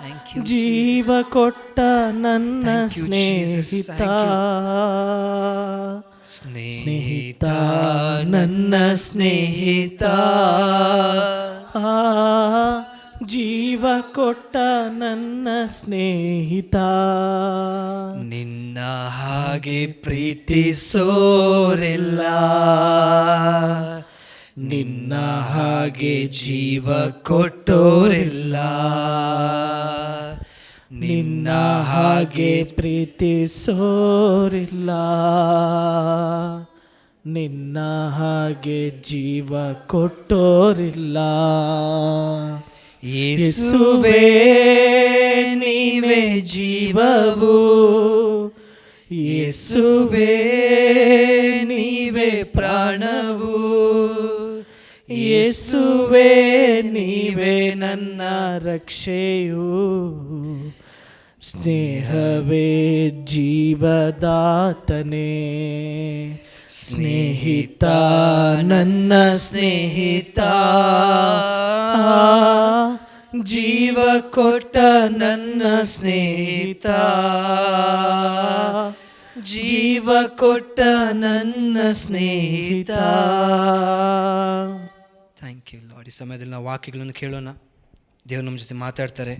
Thank you, ಜೀವ ಕೊಟ್ಟ ನನ್ನ Thank you, Jesus. ಸ್ನೇಹಿತ, ಸ್ನೇಹಿತ, ನನ್ನ ಸ್ನೇಹಿತ, ಜೀವ ಕೊಟ್ಟ ನನ್ನ ಸ್ನೇಹಿತ, ನಿನ್ನ ಹಾಗೆ ಪ್ರೀತಿಸೋರಿಲ್ಲ, ನಿನ್ನ ಹಾಗೆ ಜೀವ ಕೊಟ್ಟೋರಿಲ್ಲ, ನಿನ್ನ ಹಾಗೆ ಪ್ರೀತಿಸೋರಿಲ್ಲ, ನಿನ್ನ ಹಾಗೆ ಜೀವ ಕೊಟ್ಟೋರಿಲ್ಲ. ಯೇಸುವೇ ನೀವೇ ಜೀವವು, ಯೇಸುವೇ ನೀವೇ ಪ್ರಾಣವು, ಯೇಸುವೇ ನೀವೇ ನನ್ನ ರಕ್ಷೆಯು, ಸ್ನೇಹವೇ ಜೀವದಾತನೇ, ಸ್ನೇಹಿತ, ನನ್ನ ಸ್ನೇಹಿತ, ಜೀವ ಕೊಟ್ಟ ನನ್ನ ಸ್ನೇಹಿತ, ಜೀವ ಕೊಟ್ಟ ನನ್ನ ಸ್ನೇಹಿತ. Thank you Lord. ಈ ಸಮಯದಲ್ಲಿ ನಾವು ವಾಕ್ಯಗಳನ್ನು ಕೇಳೋಣ. ದೇವರು ನಮ್ಮ ಜೊತೆ ಮಾತಾಡ್ತಾರೆ.